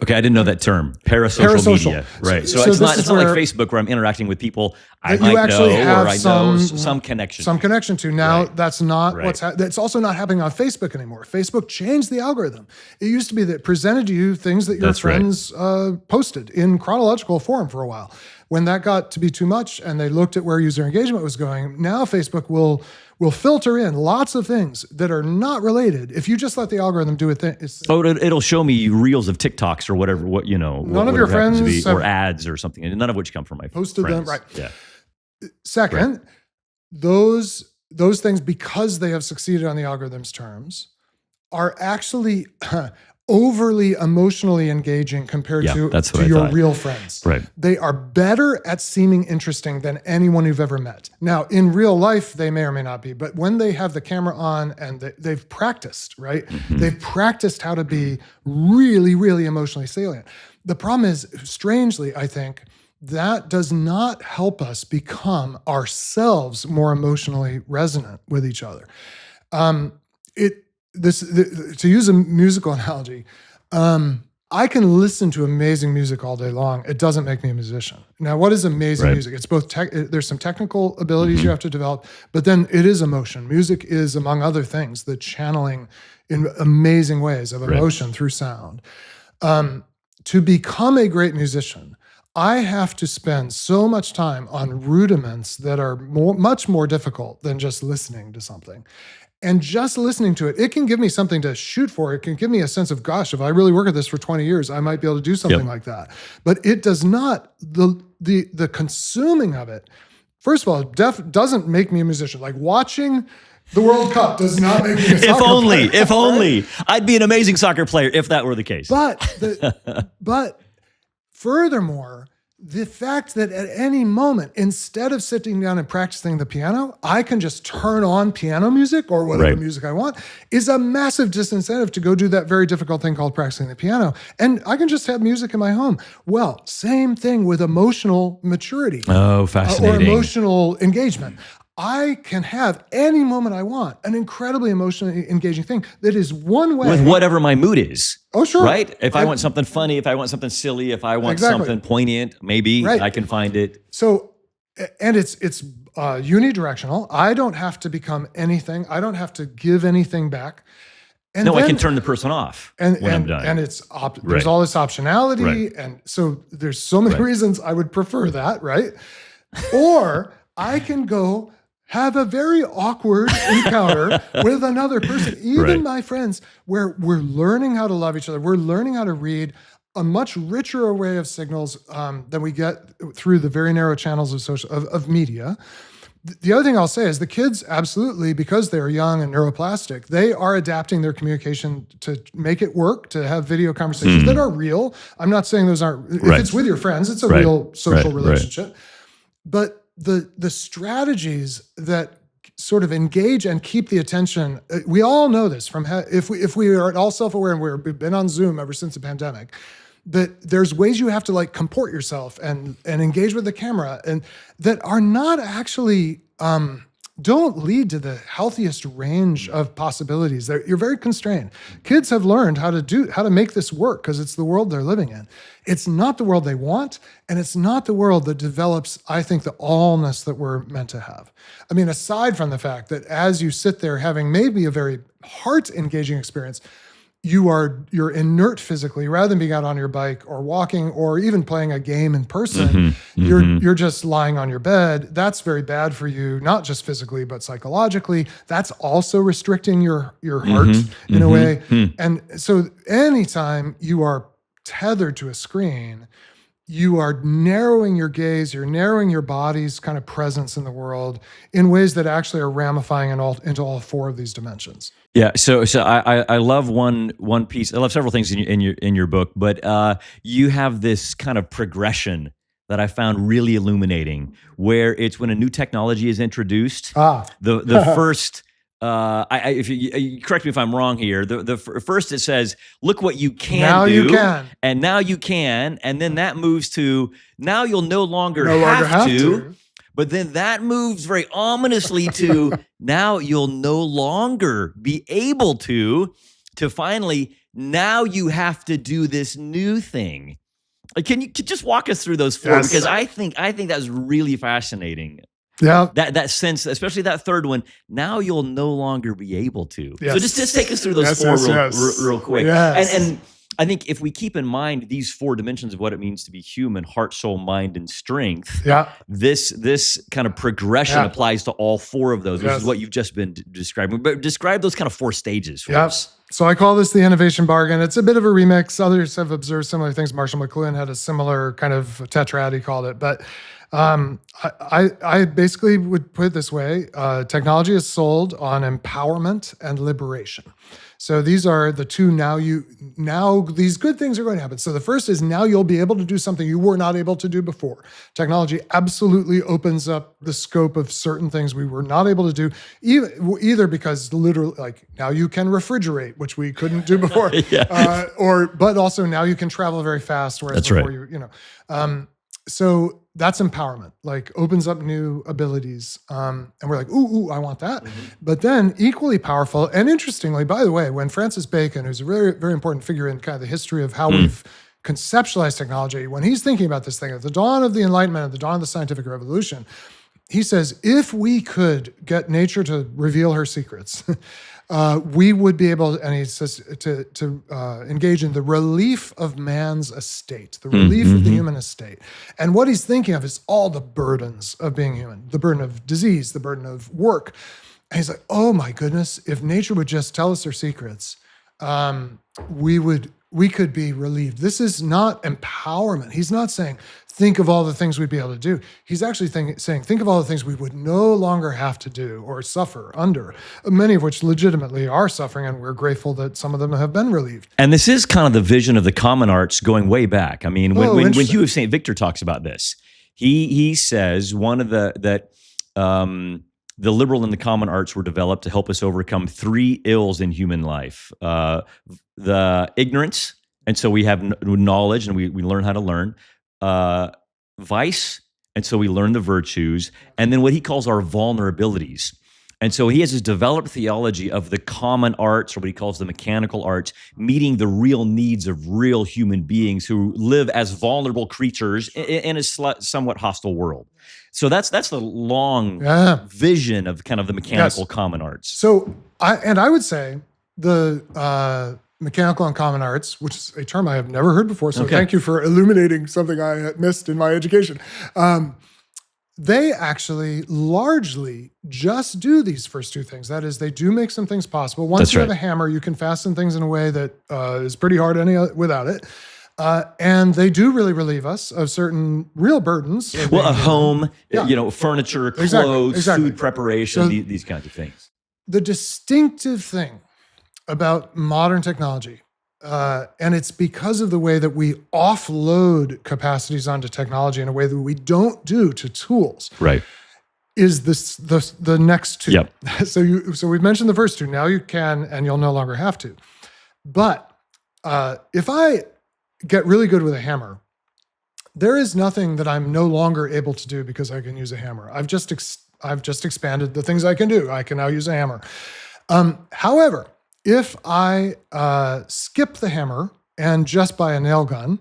Okay, I didn't know that term, parasocial media. Right. So it's not like Facebook where I'm interacting with people I might know or I know some connection. Some connection to. Now, that's not what's happening. That's also not happening on Facebook anymore. Facebook changed the algorithm. It used to be that it presented to you things that your friends posted in chronological form for a while. When that got to be too much and they looked at where user engagement was going, now Facebook will filter in lots of things that are not related. If you just let the algorithm do it, it'll show me reels of TikToks or whatever. None of your friends or ads or something, and none of which come from my posted friends. them right. Yeah. Second, those things, because they have succeeded on the algorithm's terms, are actually overly emotionally engaging compared to your real friends. Right. They are better at seeming interesting than anyone you've ever met. Now, in real life, they may or may not be, but when they have the camera on and they've practiced, right? Mm-hmm. They've practiced how to be really, really emotionally salient. The problem is, strangely, I think, that does not help us become ourselves more emotionally resonant with each other. To use a musical analogy, I can listen to amazing music all day long. It doesn't make me a musician. Now, what is amazing music? It's both there's some technical abilities you have to develop, but then it is emotion. Music is, among other things, the channeling in amazing ways of emotion through sound. To become a great musician, I have to spend so much time on rudiments that are much more difficult than just listening to something. And just listening to it can give me something to shoot for. It can give me a sense of, gosh, if I really work at this for 20 years, I might be able to do something like that. But it does not, the consuming of it, first of all, doesn't make me a musician. Like watching the World Cup does not make me a soccer player. If only. I'd be an amazing soccer player if that were the case. But furthermore, the fact that at any moment, instead of sitting down and practicing the piano, I can just turn on piano music or whatever music I want is a massive disincentive to go do that very difficult thing called practicing the piano. And I can just have music in my home. Well, same thing with emotional maturity. Oh, fascinating. Or emotional engagement. I can have any moment I want an incredibly emotionally engaging thing that is one way. With whatever my mood is. Oh, sure. Right? If I want something funny, if I want something silly, if I want something poignant, maybe I can find it. So, and it's unidirectional. I don't have to become anything. I don't have to give anything back. And I can turn the person off when I'm done. And there's all this optionality. And so there's so many reasons I would prefer that, right? Or I can go have a very awkward encounter with another person, even my friends, where we're learning how to love each other. We're learning how to read a much richer array of signals than we get through the very narrow channels of media. The other thing I'll say is the kids absolutely, because they're young and neuroplastic, they are adapting their communication to make it work, to have video conversations that are real. I'm not saying those aren't, if it's with your friends, it's a real social relationship. But the strategies that sort of engage and keep the attention, we all know this from, if we are at all self-aware and we've been on Zoom ever since the pandemic, that there's ways you have to like comport yourself and engage with the camera, and that are not actually, don't lead to the healthiest range of possibilities. You're very constrained. Kids have learned how to make this work because it's the world they're living in. It's not the world they want, and it's not the world that develops, I think, the allness that we're meant to have. I mean, aside from the fact that as you sit there having maybe a very heart-engaging experience, you're inert physically, rather than being out on your bike or walking or even playing a game in person. You're just lying on your bed. That's very bad for you, not just physically but psychologically. That's also restricting your heart in a way. And so anytime you are tethered to a screen, you are narrowing your gaze, you're narrowing your body's kind of presence in the world in ways that actually are ramifying into all four of these dimensions. Yeah, so I love one piece. I love several things in your book, but you have this kind of progression that I found really illuminating, where it's when a new technology is introduced. The first. If you correct me if I'm wrong here, the first it says, look what you can now do, you can. And now you can, and then that moves to now you'll no longer have to. But then that moves very ominously to now you'll no longer be able to finally now you have to do this new thing. Can you just walk us through those four? Yes. Because I think that's really fascinating. Yeah. That sense, especially that third one, now you'll no longer be able to. Yes. So just take us through those four real quick. Yes. And I think if we keep in mind these four dimensions of what it means to be human, heart, soul, mind, and strength, this kind of progression applies to all four of those, which is what you've just been describing. But describe those kind of four stages for us. So I call this the innovation bargain. It's a bit of a remix. Others have observed similar things. Marshall McLuhan had a similar kind of tetrad, he called it. But I basically would put it this way. Technology is sold on empowerment and liberation. So these are the two now these good things are going to happen. So the first is now you'll be able to do something you were not able to do before. Technology absolutely opens up the scope of certain things we were not able to do, either because literally, like now you can refrigerate, which we couldn't do before, but also now you can travel very fast, whereas before so that's empowerment, like opens up new abilities. And we're like, ooh, I want that. But then equally powerful, and interestingly, by the way, when Francis Bacon, who's a very, very important figure in kind of the history of how we've conceptualized technology, when he's thinking about this thing at the dawn of the Enlightenment, at the dawn of the scientific revolution, he says, if we could get nature to reveal her secrets, we would be able, and he says, to engage in the relief of man's estate, the relief of the human estate. And what he's thinking of is all the burdens of being human, the burden of disease, the burden of work. And he's like, oh my goodness, if nature would just tell us her secrets, we could be relieved. This is not empowerment. He's not saying, think of all the things we'd be able to do. He's actually saying, think of all the things we would no longer have to do or suffer under, many of which legitimately are suffering, and we're grateful that some of them have been relieved. And this is kind of the vision of the common arts going way back. I mean, when Hugh of St. Victor talks about this, he says the liberal and the common arts were developed to help us overcome three ills in human life. The ignorance, and so we have knowledge and we learn how to learn. Vice, and so we learn the virtues, and then what he calls our vulnerabilities. And so he has this developed theology of the common arts, or what he calls the mechanical arts, meeting the real needs of real human beings who live as vulnerable creatures in a somewhat hostile world. So that's the long vision of kind of the mechanical common arts. So I would say the mechanical and common arts, which is a term I have never heard before, so thank you for illuminating something I had missed in my education. They actually largely just do these first two things. That is, they do make some things possible. Once you have a hammer, you can fasten things in a way that is pretty hard without it. And they do really relieve us of certain real burdens. Well, a home, furniture, clothes, food preparation, these kinds of things. The distinctive thing about modern technology, and it's because of the way that we offload capacities onto technology in a way that we don't do to tools. Right. Is the next two. Yep. So we've mentioned the first two. Now you can, and you'll no longer have to. But if I get really good with a hammer, there is nothing that I'm no longer able to do because I can use a hammer. I've just expanded the things I can do. I can now use a hammer. However, if I skip the hammer and just buy a nail gun,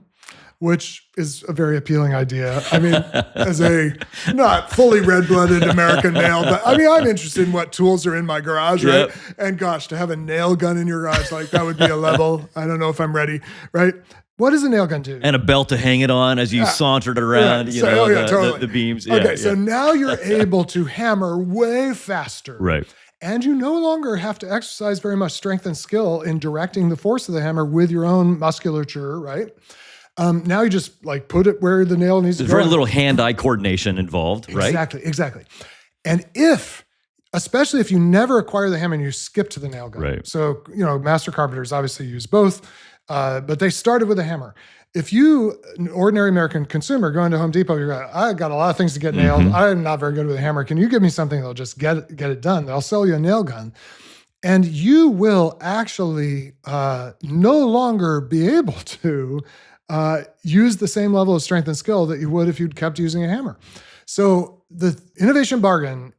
which is a very appealing idea. I mean, as a not fully red-blooded American male, but I mean, I'm interested in what tools are in my garage, right? And gosh, to have a nail gun in your garage, like that would be a level. I don't know if I'm ready, right? What does a nail gun do? And a belt to hang it on as you sauntered around, totally. the beams. Okay, so now you're able to hammer way faster. Right. And you no longer have to exercise very much strength and skill in directing the force of the hammer with your own musculature, right? Now you just like put it where the nail needs to go. There's very little hand-eye coordination involved, right? Exactly. And especially if you never acquire the hammer and you skip to the nail gun. Right. So, master carpenters obviously use both, but they started with a hammer. If you, an ordinary American consumer, going to Home Depot, you're like, I got a lot of things to get nailed. I'm not very good with a hammer. Can you give me something that'll just get it done? They'll sell you a nail gun. And you will actually no longer be able to use the same level of strength and skill that you would if you'd kept using a hammer. So the innovation bargain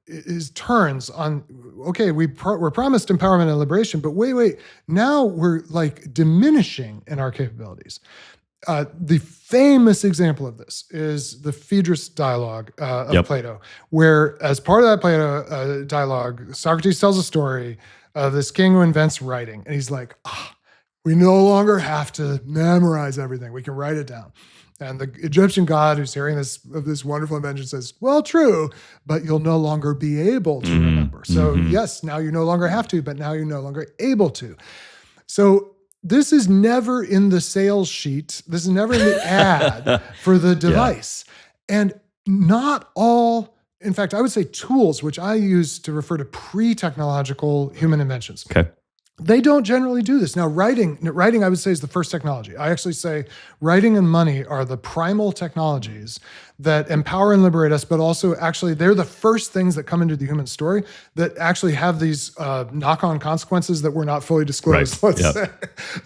turns on, okay, we're promised empowerment and liberation, but wait, now we're like diminishing in our capabilities. The famous example of this is the Phaedrus dialogue of Plato, where as part of that Plato dialogue, Socrates tells a story of this king who invents writing. And he's like, we no longer have to memorize everything. We can write it down. And the Egyptian god who's hearing this wonderful invention says, well, true, but you'll no longer be able to remember. So yes, now you no longer have to, but now you're no longer able to. So this is never in the sales sheet. This is never in the ad for the device. And not all, in fact, I would say tools, which I use to refer to pre-technological human inventions. Okay. They don't generally do this. Now, writing, I would say, is the first technology. I actually say writing and money are the primal technologies that empower and liberate us, but also actually they're the first things that come into the human story that actually have these knock-on consequences that were not fully disclosed, let's say.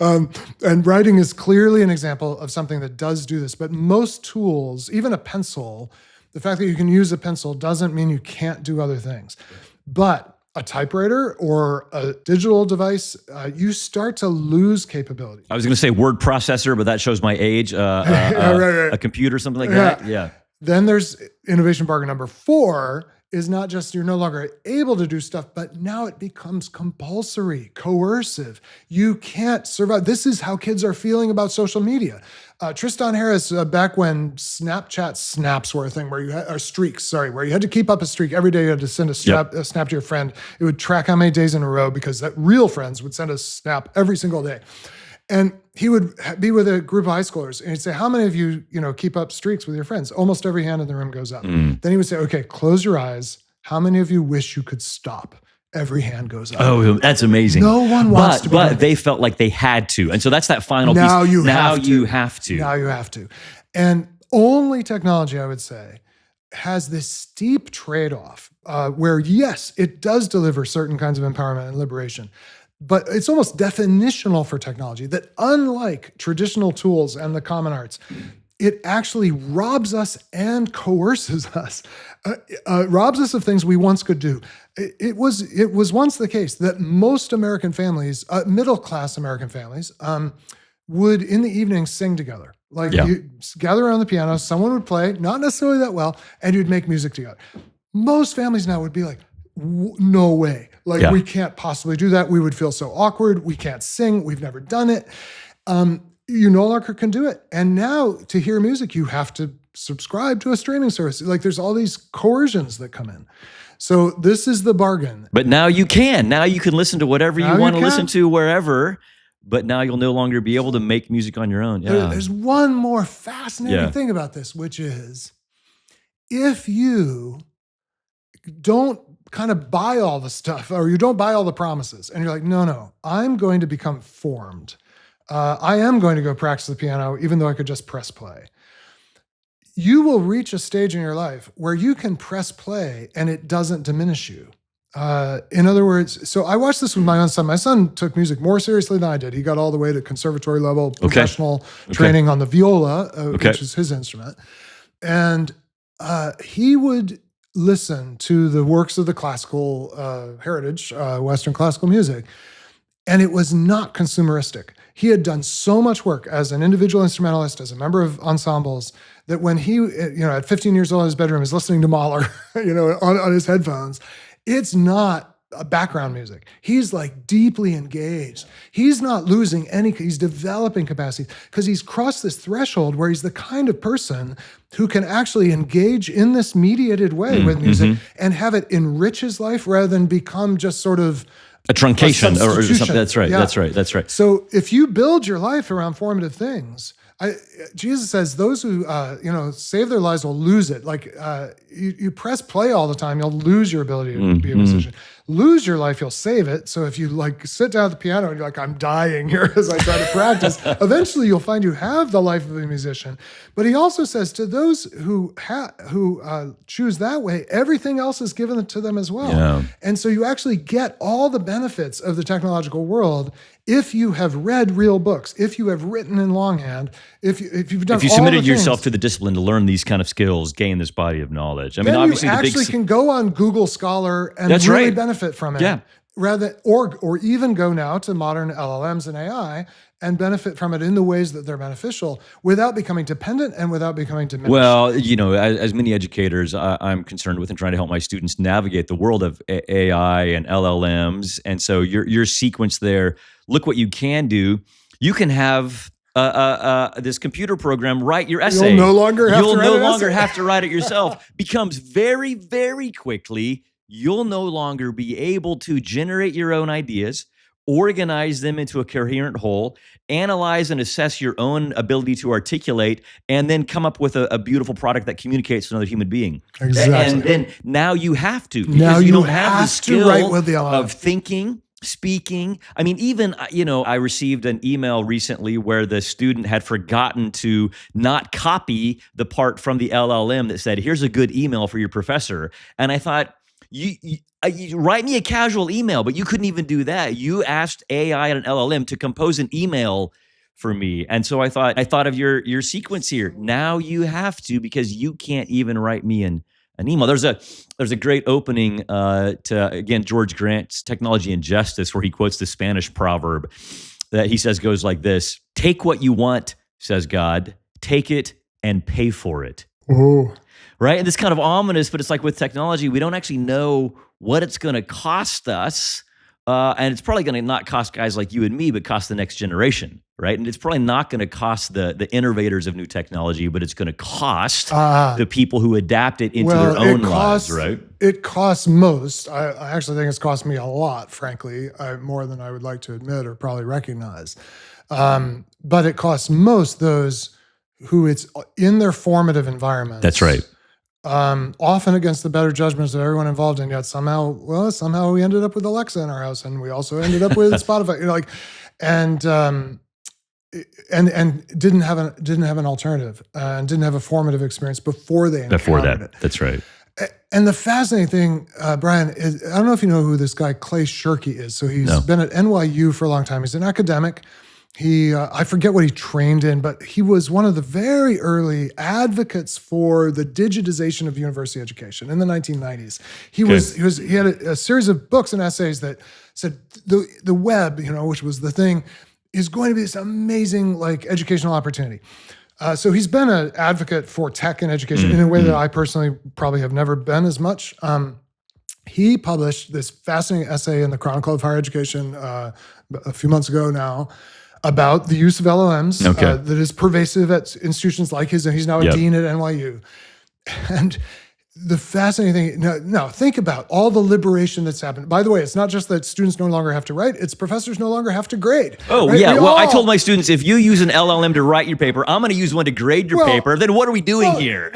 And writing is clearly an example of something that does do this. But most tools, even a pencil, the fact that you can use a pencil doesn't mean you can't do other things. But a typewriter or a digital device, you start to lose capability. I was going to say word processor, but that shows my age. Right. A computer, something like that. Yeah. Then there's innovation bargain number 4 is not just you're no longer able to do stuff, but now it becomes compulsory, coercive. You can't survive. This is how kids are feeling about social media. Tristan Harris, back when Snapchat snaps were a thing, where you had where you had to keep up a streak every day. You had to send a snap to your friend. It would track how many days in a row because that real friends would send a snap every single day. And he would be with a group of high schoolers and he'd say, how many of you, keep up streaks with your friends? Almost every hand in the room goes up. Then he would say, okay, close your eyes. How many of you wish you could stop? Every hand goes up. Oh, that's amazing. No one wants to. But they felt like they had to. And so that's that final piece. Now you have to. Now you have to. And only technology, I would say, has this steep trade-off where, yes, it does deliver certain kinds of empowerment and liberation, but it's almost definitional for technology that unlike traditional tools and the common arts, it actually robs us and coerces us, robs us of things we once could do. It was once the case that most American families, middle-class American families, would in the evening sing together. You gather around the piano, someone would play, not necessarily that well, and you'd make music together. Most families now would be like, no way. We can't possibly do that. We would feel so awkward. We can't sing. We've never done it. You no longer can do it. And now to hear music, you have to subscribe to a streaming service. There's all these coercions that come in. So this is the bargain. But now you can. Now you can listen to whatever you want to listen to wherever. but now you'll no longer be able to make music on your own. Yeah. There's one more fascinating thing about this, which is if you don't kind of buy all the stuff, or you don't buy all the promises, and you're like, no, I'm going to become formed. I am going to go practice the piano, even though I could just press play. You will reach a stage in your life where you can press play and it doesn't diminish you. In other words, so I watched this with my own son. My son took music more seriously than I did. He got all the way to conservatory level, professional training on the viola, which is his instrument. And he would listen to the works of the classical heritage, Western classical music, and it was not consumeristic. He had done so much work as an individual instrumentalist, as a member of ensembles, that when he, at 15 years old in his bedroom, is listening to Mahler, on his headphones, it's not background music. He's like deeply engaged. He's not losing he's developing capacity because he's crossed this threshold where he's the kind of person who can actually engage in this mediated way with music and have it enrich his life rather than become just sort of a truncation or something. That's right. Yeah. That's right. So if you build your life around formative things, Jesus says those who save their lives will lose it. Like you press play all the time, you'll lose your ability to be a musician. Lose your life, you'll save it. So if you sit down at the piano and you're like, I'm dying here as I try to practice, eventually you'll find you have the life of a musician. But he also says to those who choose that way, everything else is given to them as well. Yeah. And so you actually get all the benefits of the technological world if you have read real books, if you have written in longhand, if you've done, if you submitted yourself to the discipline to learn these kind of skills, gain this body of knowledge. I mean, obviously, you actually can go on Google Scholar and really benefit from it. Yeah. Rather, or even go now to modern LLMs and AI and benefit from it in the ways that they're beneficial without becoming dependent and without becoming diminished. Well, as many educators, I'm concerned with and trying to help my students navigate the world of AI and LLMs. And so your sequence there, look what you can do. You can have this computer program write your essay. You'll no longer have to write it yourself. Becomes very, very quickly, you'll no longer be able to generate your own ideas, organize them into a coherent whole, analyze and assess your own ability to articulate, and then come up with a beautiful product that communicates to another human being. Exactly. And then now you have to. Now you don't have the skill of thinking, speaking. I mean, even, I received an email recently where the student had forgotten to not copy the part from the LLM that said, here's a good email for your professor. And I thought, you write me a casual email, but you couldn't even do that. You asked AI and an LLM to compose an email for me. And so I thought of your sequence here. Now you have to, because you can't even write me an email. There's a great opening to, again, George Grant's Technology and Justice, where he quotes the Spanish proverb that he says goes like this: take what you want, says God, take it and pay for it. Ooh. Right? And it's kind of ominous, but it's like with technology, we don't actually know what it's going to cost us. And it's probably going to not cost guys like you and me, but cost the next generation, right? And it's probably not going to cost the innovators of new technology, but it's going to cost the people who adapt it into their own lives, right? It costs most. I actually think it's cost me a lot, frankly, more than I would like to admit or probably recognize. But it costs most those who it's in their formative environments. That's right. Often against the better judgments of everyone involved, and yet somehow we ended up with Alexa in our house, and we also ended up with Spotify. And didn't have an alternative, and didn't have a formative experience before they encountered it. That's right. And the fascinating thing, Brian, is I don't know if you know who this guy Clay Shirky is. So he's been at NYU for a long time. He's an academic. I forget what he trained in, but he was one of the very early advocates for the digitization of university education in the 1990s. He had a series of books and essays that said the web, which was the thing, is going to be this amazing educational opportunity. So he's been an advocate for tech and education in a way that I personally probably have never been as much. He published this fascinating essay in the Chronicle of Higher Education a few months ago now, about the use of LLMs that is pervasive at institutions like his, and he's now a dean at NYU. And the fascinating thing, no, think about all the liberation that's happened. By the way, it's not just that students no longer have to write, it's professors no longer have to grade. Oh, right? yeah. Well, I told my students, if you use an LLM to write your paper, I'm going to use one to grade your paper. Then what are we doing here?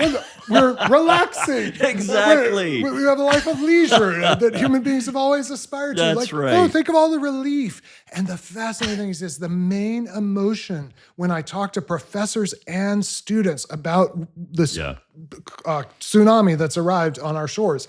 We're relaxing. Exactly. We have a life of leisure that human beings have always aspired to. That's right. Oh, think of all the relief. And the fascinating thing is this, the main emotion when I talk to professors and students about this tsunami that's arrived on our shores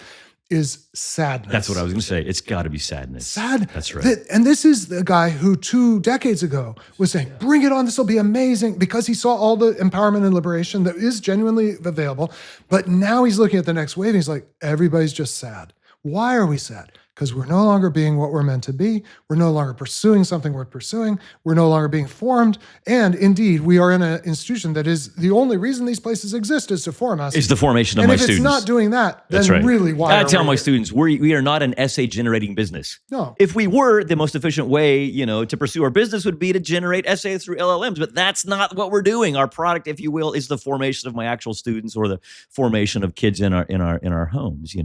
is sadness. That's what I was going to say. It's got to be sadness. Sad. That's right. And this is the guy who 2 decades ago was saying, bring it on, this will be amazing, because he saw all the empowerment and liberation that is genuinely available. But now he's looking at the next wave and he's like, everybody's just sad. Why are we sad? Because we're no longer being what we're meant to be. We're no longer pursuing something worth pursuing. We're no longer being formed. And indeed, we are in an institution that is the only reason these places exist is to form us. It's the formation of my students. And if it's not doing that, then That's right. really why I tell my here? students, we are not an essay generating business. No. If we were, the most efficient way, to pursue our business would be to generate essays through LLMs, but that's not what we're doing. Our product, if you will, is the formation of my actual students or the formation of kids in our homes,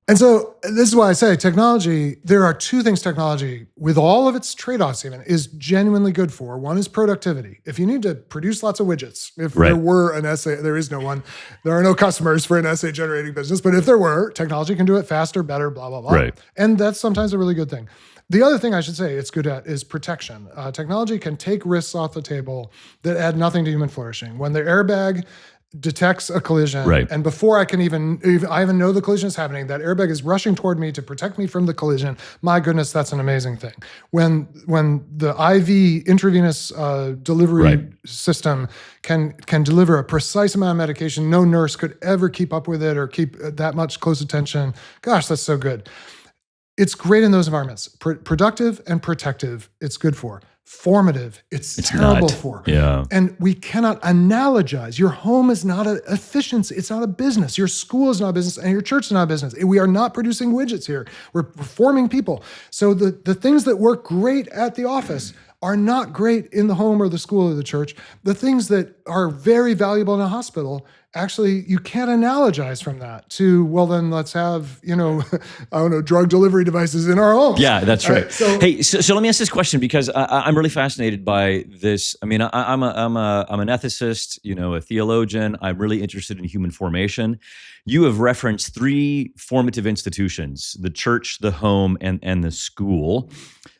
And so this is why I say technology, there are 2 things technology, with all of its trade-offs even, is genuinely good for. One is productivity. If you need to produce lots of widgets, if there were an essay, there is no one, there are no customers for an essay generating business, but if there were, technology can do it faster, better, blah, blah, blah. Right. And that's sometimes a really good thing. The other thing I should say it's good at is protection. Technology can take risks off the table that add nothing to human flourishing. When the airbag detects a collision, and before I even know the collision is happening, that airbag is rushing toward me to protect me from the collision. My goodness, that's an amazing thing. When the IV intravenous delivery system can deliver a precise amount of medication, no nurse could ever keep up with it or keep that much close attention. Gosh, that's so good. It's great in those environments. Productive and protective, it's good for. Formative, it's terrible for. Yeah. And we cannot analogize. Your home is not an efficiency. It's not a business. Your school is not a business, and your church is not a business. We are not producing widgets here. We're forming people. So the things that work great at the office are not great in the home or the school or the church. The things that are very valuable in a hospital, actually, you can't analogize from that to, well, then let's have, I don't know, drug delivery devices in our homes. Yeah, that's right. So let me ask this question, because I'm really fascinated by this. I mean, I'm an ethicist, a theologian. I'm really interested in human formation. You have referenced 3 formative institutions: the church, the home, and the school.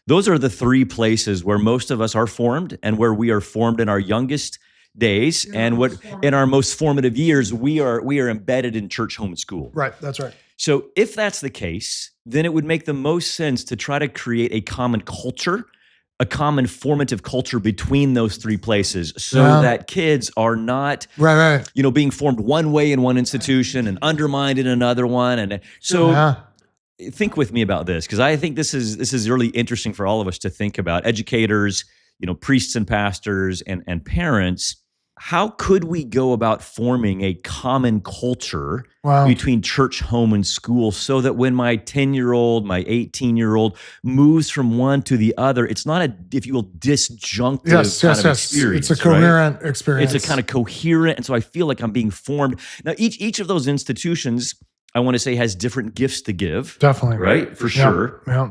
Those are the 3 places where most of us are formed, and where we are formed in our youngest days, and what in our most formative years we are embedded in church, home, and school. Right, that's right. So if that's the case, then it would make the most sense to try to create a common culture, a common formative culture between those 3 places, so that kids are not being formed one way in one institution and undermined in another one. And so think with me about this, because I think this is really interesting for all of us to think about. Educators, priests and pastors and parents. How could we go about forming a common culture between church, home, and school, so that when my 10-year-old, my 18-year-old moves from one to the other, it's not a, if you will, disjunctive kind of experience. It's a coherent experience. It's a kind of coherent, and so I feel like I'm being formed. Now, each of those institutions, I want to say, has different gifts to give. Definitely. Right? For sure. Yeah.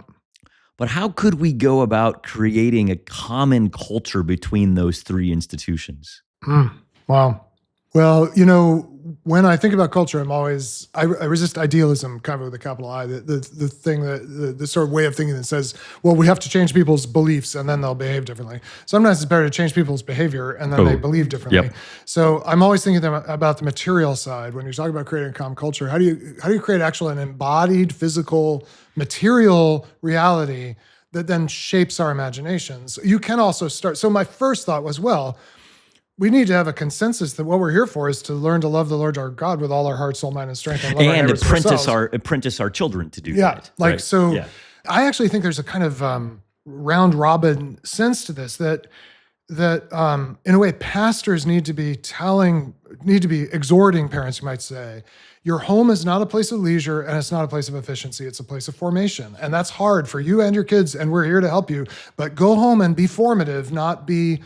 But how could we go about creating a common culture between those 3 institutions? Wow. Well, when I think about culture, I resist idealism, kind of with a capital I, the thing that the sort of way of thinking that says, well, we have to change people's beliefs and then they'll behave differently. Sometimes it's better to change people's behavior and then they believe differently. Yep. So I'm always thinking about the material side. When you're talking about creating a common culture, how do you create an embodied, physical, material reality that then shapes our imaginations? You can also start. So my first thought was, well, we need to have a consensus that what we're here for is to learn to love the Lord our God with all our heart, soul, mind, and strength, and love our neighbors as ourselves. Apprentice our children to do that. I actually think there's a kind of round robin sense to this that in a way pastors need to be exhorting parents, you might say. Your home is not a place of leisure and it's not a place of efficiency. It's a place of formation. And that's hard for you and your kids, and we're here to help you. But go home and be formative, not be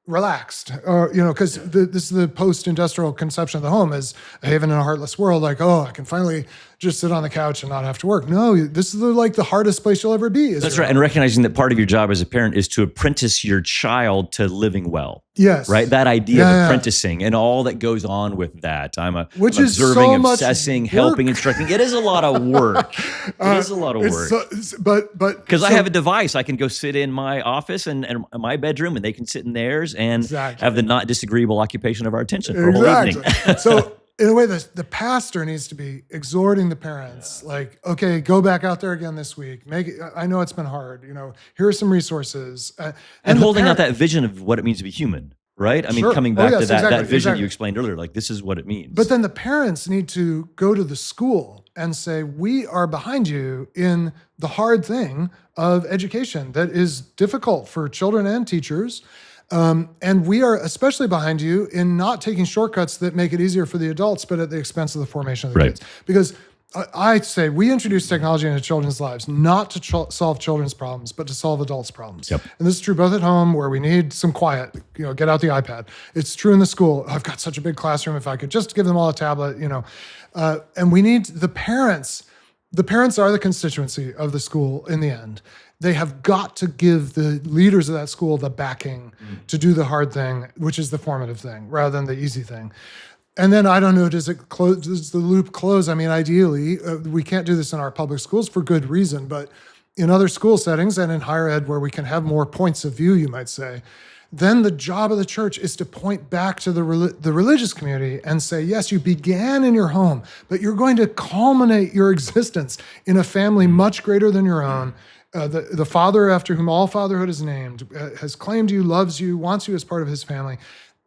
relaxed, or because this is the post-industrial conception of the home as a haven in a heartless world. Like, oh, I can finally just sit on the couch and not have to work. No, this is the hardest place you'll ever be. That's right. And recognizing that part of your job as a parent is to apprentice your child to living well. Yes. Right. That idea of apprenticing and all that goes on with that. I'm observing, so obsessing, helping, instructing. It is a lot of work. It is a lot of work. But because I have a device, I can go sit in my office and my bedroom, and they can sit in theirs and have the not disagreeable occupation of our attention for a whole evening. So in a way, the pastor needs to be exhorting the parents, like, okay, go back out there again this week. Make it. I know it's been hard. Here are some resources. And holding out that vision of what it means to be human, right? I mean, coming back to that vision you explained earlier, like this is what it means. But then the parents need to go to the school and say, we are behind you in the hard thing of education that is difficult for children and teachers. And we are especially behind you in not taking shortcuts that make it easier for the adults, but at the expense of the formation of the kids. Because I say we introduce technology into children's lives, not to solve children's problems, but to solve adults' problems. Yep. And this is true both at home, where we need some quiet, get out the iPad. It's true in the school. I've got such a big classroom. If I could just give them all a tablet, and we need the parents. The parents are the constituency of the school in the end. They have got to give the leaders of that school the backing to do the hard thing, which is the formative thing, rather than the easy thing. And then I don't know, does the loop close? I mean, ideally, we can't do this in our public schools for good reason, but in other school settings and in higher ed where we can have more points of view, you might say, then the job of the church is to point back to the religious community and say, yes, you began in your home, but you're going to culminate your existence in a family much greater than your own. The Father after whom all fatherhood is named has claimed you, loves you, wants you as part of his family.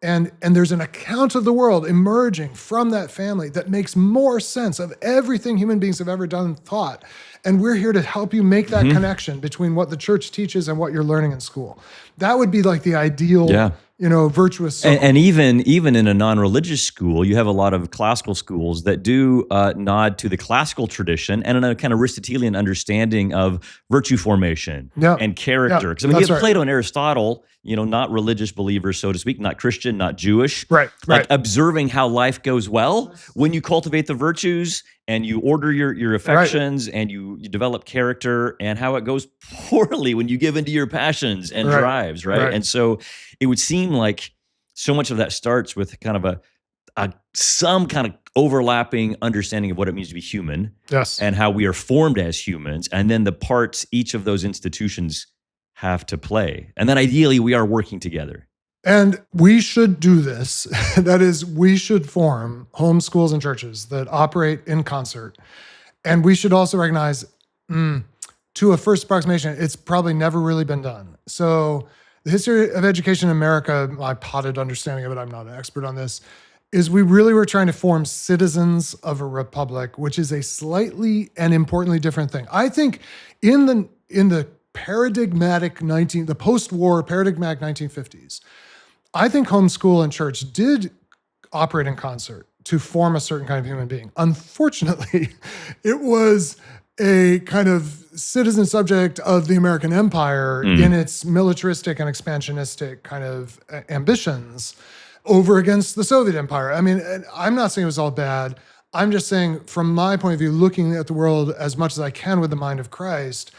And there's an account of the world emerging from that family that makes more sense of everything human beings have ever done and thought. And we're here to help you make that connection between what the church teaches and what you're learning in school. That would be like the ideal, virtuous circle. And even in a non-religious school, you have a lot of classical schools that do nod to the classical tradition and a kind of Aristotelian understanding of virtue formation and character. Because you have Plato and Aristotle, not religious believers, so to speak, not Christian, not Jewish. Right. Observing how life goes well when you cultivate the virtues and you order your affections and you develop character, and how it goes poorly when you give into your passions and drives, right? And so it would seem like so much of that starts with kind of some kind of overlapping understanding of what it means to be human, and how we are formed as humans, and then the parts each of those institutions have to play. And then ideally we are working together. And we should do this. That is, we should form home schools and churches that operate in concert. And we should also recognize, to a first approximation, it's probably never really been done. So the history of education in America, my potted understanding of it, I'm not an expert on this, is we really were trying to form citizens of a republic, which is a slightly and importantly different thing. I think in the the post-war paradigmatic 1950s, I think homeschool and church did operate in concert to form a certain kind of human being. Unfortunately, it was a kind of citizen subject of the American empire in its militaristic and expansionistic kind of ambitions over against the Soviet empire. I mean, I'm not saying it was all bad. I'm just saying, from my point of view, looking at the world as much as I can with the mind of Christ,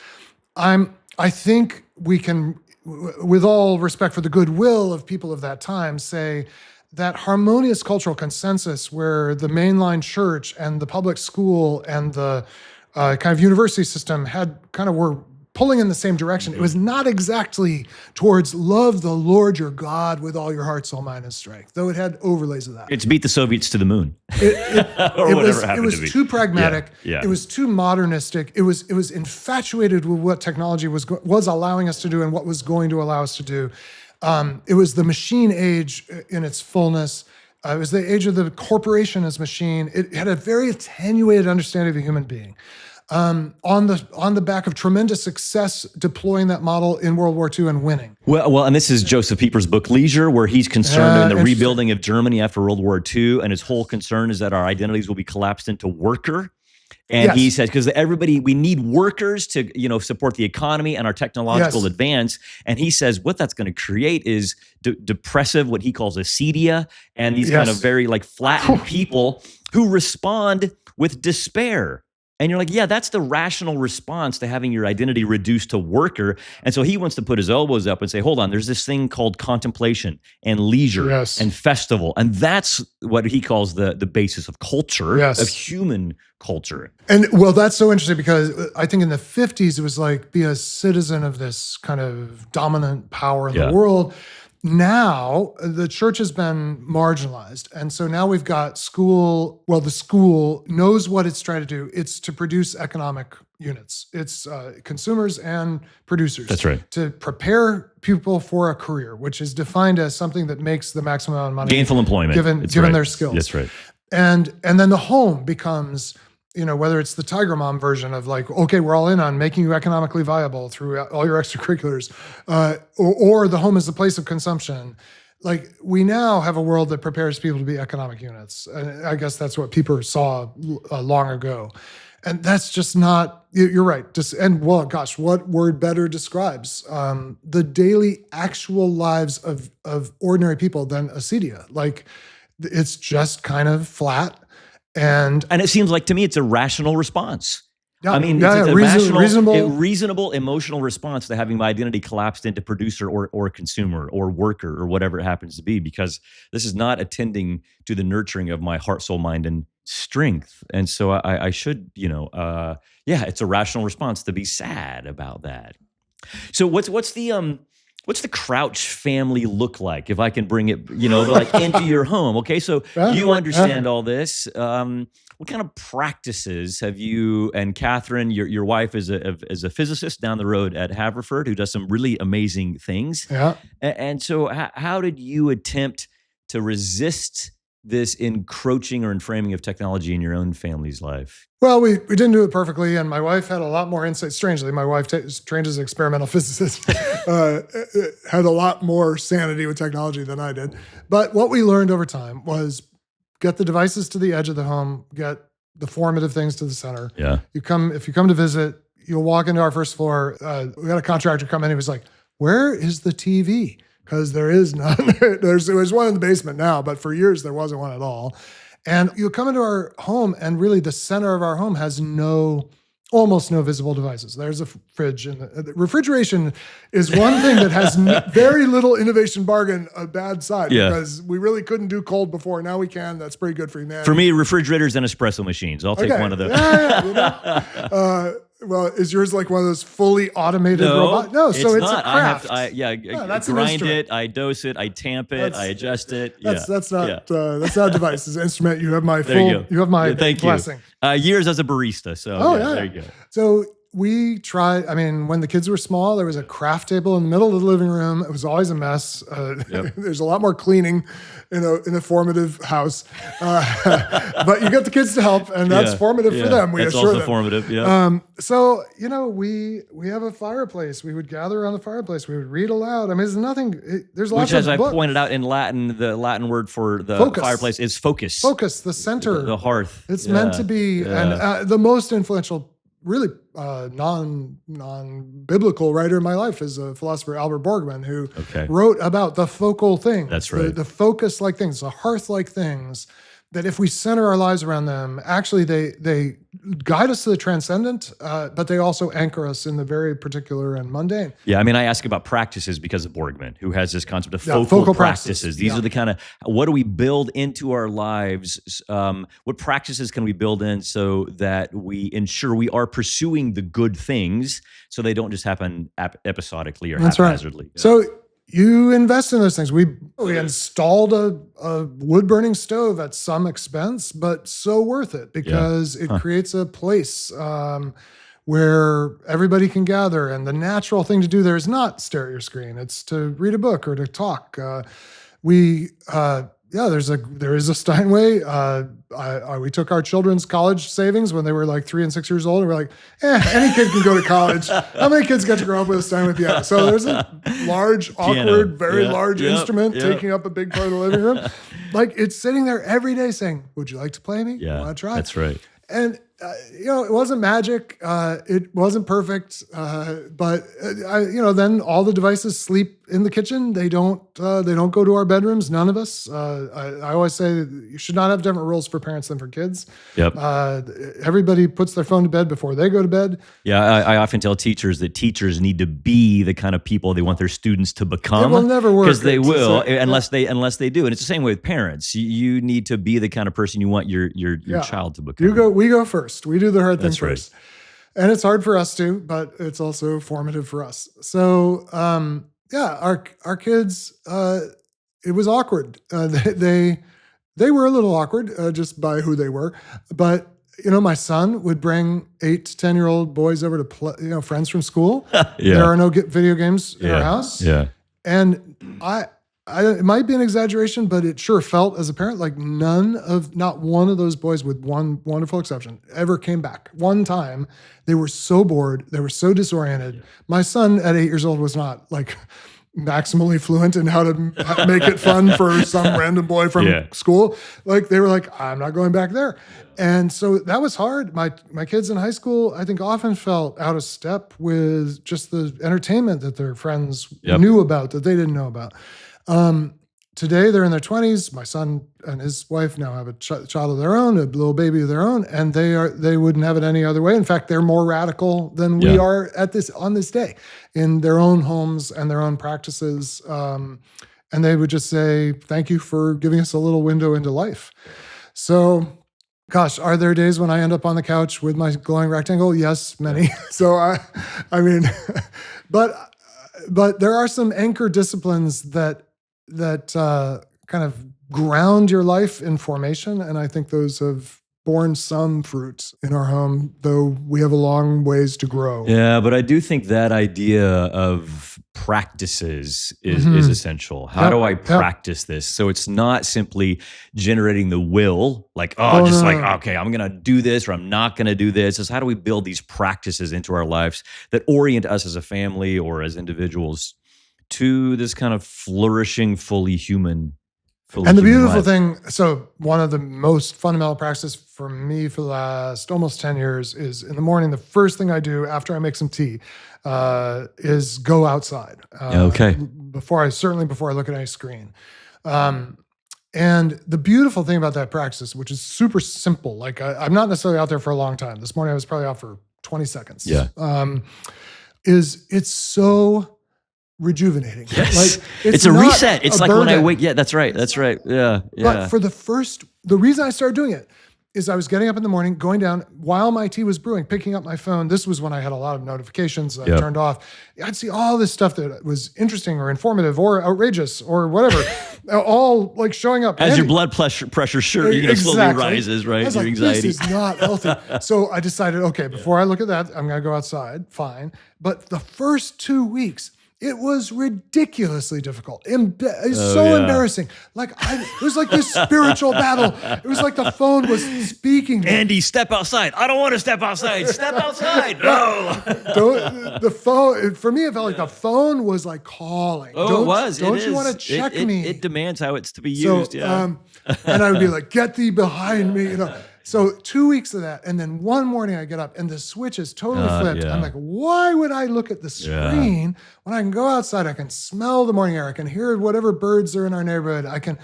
I think we can, with all respect for the goodwill of people of that time, say that harmonious cultural consensus where the mainline church and the public school and the kind of university system were pulling in the same direction. It was not exactly towards love the Lord your God with all your heart, soul, mind, and strength, though it had overlays of that. It's beat the Soviets to the moon. It was too pragmatic. It was too modernistic. It was infatuated with what technology was allowing us to do and what was going to allow us to do. It was the machine age in its fullness. It was the age of the corporation as machine. It had a very attenuated understanding of the human being. On the back of tremendous success deploying that model in World War II and winning. Well, and this is Joseph Pieper's book, Leisure, where he's concerned in the rebuilding of Germany after World War II, and his whole concern is that our identities will be collapsed into worker. And he Yes. says, because everybody, we need workers to, support the economy and our technological Yes. advance. And he says what that's going to create is depressive, what he calls acedia, and these kind of Yes. very like flattened people who respond with despair. And you're like, yeah, that's the rational response to having your identity reduced to worker. And so he wants to put his elbows up and say, hold on, there's this thing called contemplation and leisure Yes. and festival. And that's what he calls the basis of culture, Yes. of human culture. And well, that's so interesting because I think in the 50s, it was like be a citizen of this kind of dominant power in the world. Now, the church has been marginalized. And so now we've got school. Well, the school knows what it's trying to do. It's to produce economic units. It's consumers and producers. That's right. To prepare people for a career, which is defined as something that makes the maximum amount of money. Gainful employment. Given their skills. That's right. And then the home becomes, whether it's the Tiger Mom version of like, okay, we're all in on making you economically viable through all your extracurriculars, or the home is the place of consumption. Like we now have a world that prepares people to be economic units. And I guess that's what people saw long ago. And that's just not, you're right. What word better describes the daily actual lives of ordinary people than acedia? Like it's just kind of flat. And it seems like to me, it's a rational response. Yeah, I mean, it's a reasonable emotional response to having my identity collapsed into producer or consumer or worker or whatever it happens to be, because this is not attending to the nurturing of my heart, soul, mind, and strength. And so I should, it's a rational response to be sad about that. So what's the Crouch family look like? If I can bring it, like into your home. Okay, so you understand all this. What kind of practices have you and Catherine, your wife, is a physicist down the road at Haverford who does some really amazing things. Yeah. And so how did you attempt to resist this encroaching or enframing of technology in your own family's life? Well, we didn't do it perfectly, and my wife had a lot more insight. Strangely, my wife is trained as an experimental physicist, had a lot more sanity with technology than I did. But what we learned over time was get the devices to the edge of the home, get the formative things to the center. Yeah. If you come to visit, you'll walk into our first floor. We got a contractor come in. He was like, "Where is the TV?" Because there is none. There's one in the basement now, but for years there wasn't one at all. And you'll come into our home, and really the center of our home has almost no visible devices. There's a fridge, and the refrigeration is one thing that has very little innovation bargain, a bad side, because we really couldn't do cold before. Now we can. That's pretty good for humanity. For me, refrigerators and espresso machines. I'll take one of those. Well, is yours like one of those fully automated robots? No, so it's not. a craft. I grind it, I dose it, I tamp it, I adjust it. That's not a device. It's an instrument. You have my you have my Thank blessing. Years as a barista. So there you go. So we tried, when the kids were small, there was a craft table in the middle of the living room. It was always a mess. There's a lot more cleaning in a formative house. But you get the kids to help, and that's formative for them. That's assure also them. formative, yeah. So, we have a fireplace. We would gather around the fireplace. We would read aloud. There's nothing, there's lots Which, of as books. I pointed out in Latin, the Latin word for the fireplace is focus. Focus, the center. The hearth. It's meant to be, and the most influential, really non-biblical writer in my life is a philosopher, Albert Borgman, who wrote about the focal thing. That's right. The focus-like things, the hearth-like things, that if we center our lives around them, actually they guide us to the transcendent, but they also anchor us in the very particular and mundane. Yeah, I ask about practices because of Borgman, who has this concept of focal practices. These are the kind of, what do we build into our lives? What practices can we build in so that we ensure we are pursuing the good things so they don't just happen episodically or haphazardly? Right. So you invest in those things. We installed a wood-burning stove at some expense, but so worth it because it creates a place where everybody can gather. And the natural thing to do there is not stare at your screen. It's to read a book or to talk. There is a Steinway. We took our children's college savings when they were like 3 and 6 years old, and we're like, any kid can go to college. How many kids get to grow up with a Steinway piano? So there's a large, awkward, very large instrument taking up a big part of the living room. Like it's sitting there every day saying, "Would you like to play me? Yeah, Want to try?" That's right. And it wasn't magic. It wasn't perfect. But then all the devices sleep in the kitchen. They don't go to our bedrooms. None of us. I always say you should not have different rules for parents than for kids. Yep. Everybody puts their phone to bed before they go to bed. Yeah, I often tell teachers that teachers need to be the kind of people they want their students to become. It will never work. Because they will, unless they do. And it's the same way with parents. You need to be the kind of person you want your child to become. We go first. We do the hard thing That's right. first. And it's hard for us too, but it's also formative for us. So, our kids, it was awkward. They were a little awkward just by who they were. But, my son would bring 8 to 10-year-old boys over to play, friends from school. There are no video games in our house. Yeah. And it might be an exaggeration, but it sure felt as a parent like not one of those boys, with one wonderful exception, ever came back. One time, they were so bored, they were so disoriented. Yeah. My son at 8 years old was not like maximally fluent in how to make it fun for some random boy from school. Like they were like, I'm not going back there. And so that was hard. My kids in high school, I think, often felt out of step with just the entertainment that their friends knew about that they didn't know about. Today they're in their 20s. My son and his wife now have a child of their own, a little baby of their own, and they wouldn't have it any other way. In fact, they're more radical than we are on this day in their own homes and their own practices. And they would just say, thank you for giving us a little window into life. So, gosh, are there days when I end up on the couch with my glowing rectangle? Yes, many. So I mean, but there are some anchor disciplines that kind of ground your life in formation. And I think those have borne some fruit in our home, though we have a long ways to grow. Yeah, but I do think that idea of practices is essential. How do I practice this? So it's not simply generating the will, like, okay, I'm going to do this or I'm not going to do this. It's how do we build these practices into our lives that orient us as a family or as individuals to this kind of flourishing, fully human and the beautiful thing, so one of the most fundamental practices for me for the last almost 10 years is in the morning, the first thing I do after I make some tea is go outside. Before I look at any screen. And the beautiful thing about that practice, which is super simple, like I'm not necessarily out there for a long time. This morning I was probably out for 20 seconds. Is it's so rejuvenating. Yes. Like it's a reset. It's like when I wake. Yeah, that's right. That's right. Yeah. But for the reason I started doing it is I was getting up in the morning, going down while my tea was brewing, picking up my phone. This was when I had a lot of notifications I turned off. I'd see all this stuff that was interesting or informative or outrageous or whatever, all like showing up. As your blood pressure slowly rises, right? I was your like, anxiety. This is not healthy. So I decided, okay, before I look at that, I'm going to go outside. Fine. But the first 2 weeks, it was ridiculously difficult. It's so embarrassing. Like it was like this spiritual battle. It was like the phone was speaking to me. Andy, step outside. I don't want to step outside. Step outside. No. The phone, for me, it felt like the phone was like calling. It was. Don't you want to check me? It demands how it's to be used. And I would be like, get thee behind me. So 2 weeks of that. And then one morning I get up and the switch is totally flipped. I'm like, why would I look at the screen when I can go outside? I can smell the morning air. I can hear whatever birds are in our neighborhood. I can,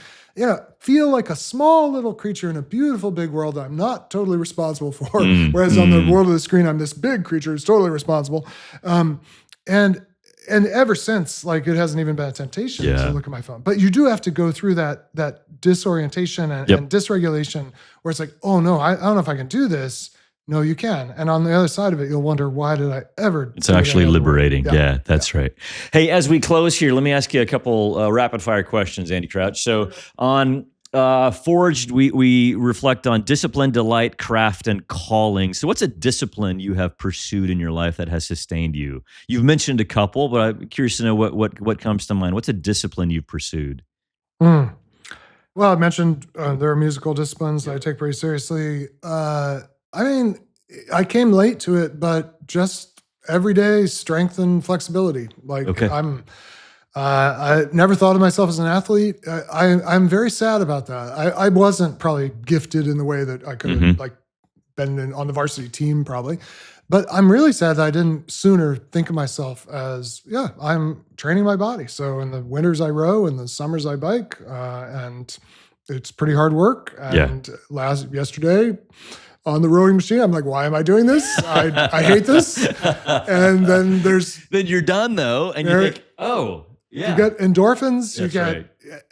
feel like a small little creature in a beautiful big world that I'm not totally responsible for. Whereas on the world of the screen, I'm this big creature who's totally responsible. And ever since, like it hasn't even been a temptation to look at my phone. But you do have to go through that disorientation and dysregulation where it's like, oh no, I don't know if I can do this. No, you can. And on the other side of it, you'll wonder, why did I ever? It's actually liberating. Yeah, that's right. Hey, as we close here, let me ask you a couple rapid fire questions, Andy Crouch. So on Forged, we reflect on discipline, delight, craft, and calling. So what's a discipline you have pursued in your life that has sustained you? You've mentioned a couple, but I'm curious to know what comes to mind. What's a discipline you've pursued? Well, I mentioned there are musical disciplines that I take pretty seriously. I came late to it, but just everyday strength and flexibility. Like I never thought of myself as an athlete. I'm very sad about that. I wasn't probably gifted in the way that I could have been on the varsity team probably. But I'm really sad that I didn't sooner think of myself as, I'm training my body. So in the winters I row, in the summers I bike, and it's pretty hard work. And yesterday on the rowing machine, I'm like, why am I doing this? I hate this. And then then you're done though, and you think, oh, yeah. You get endorphins,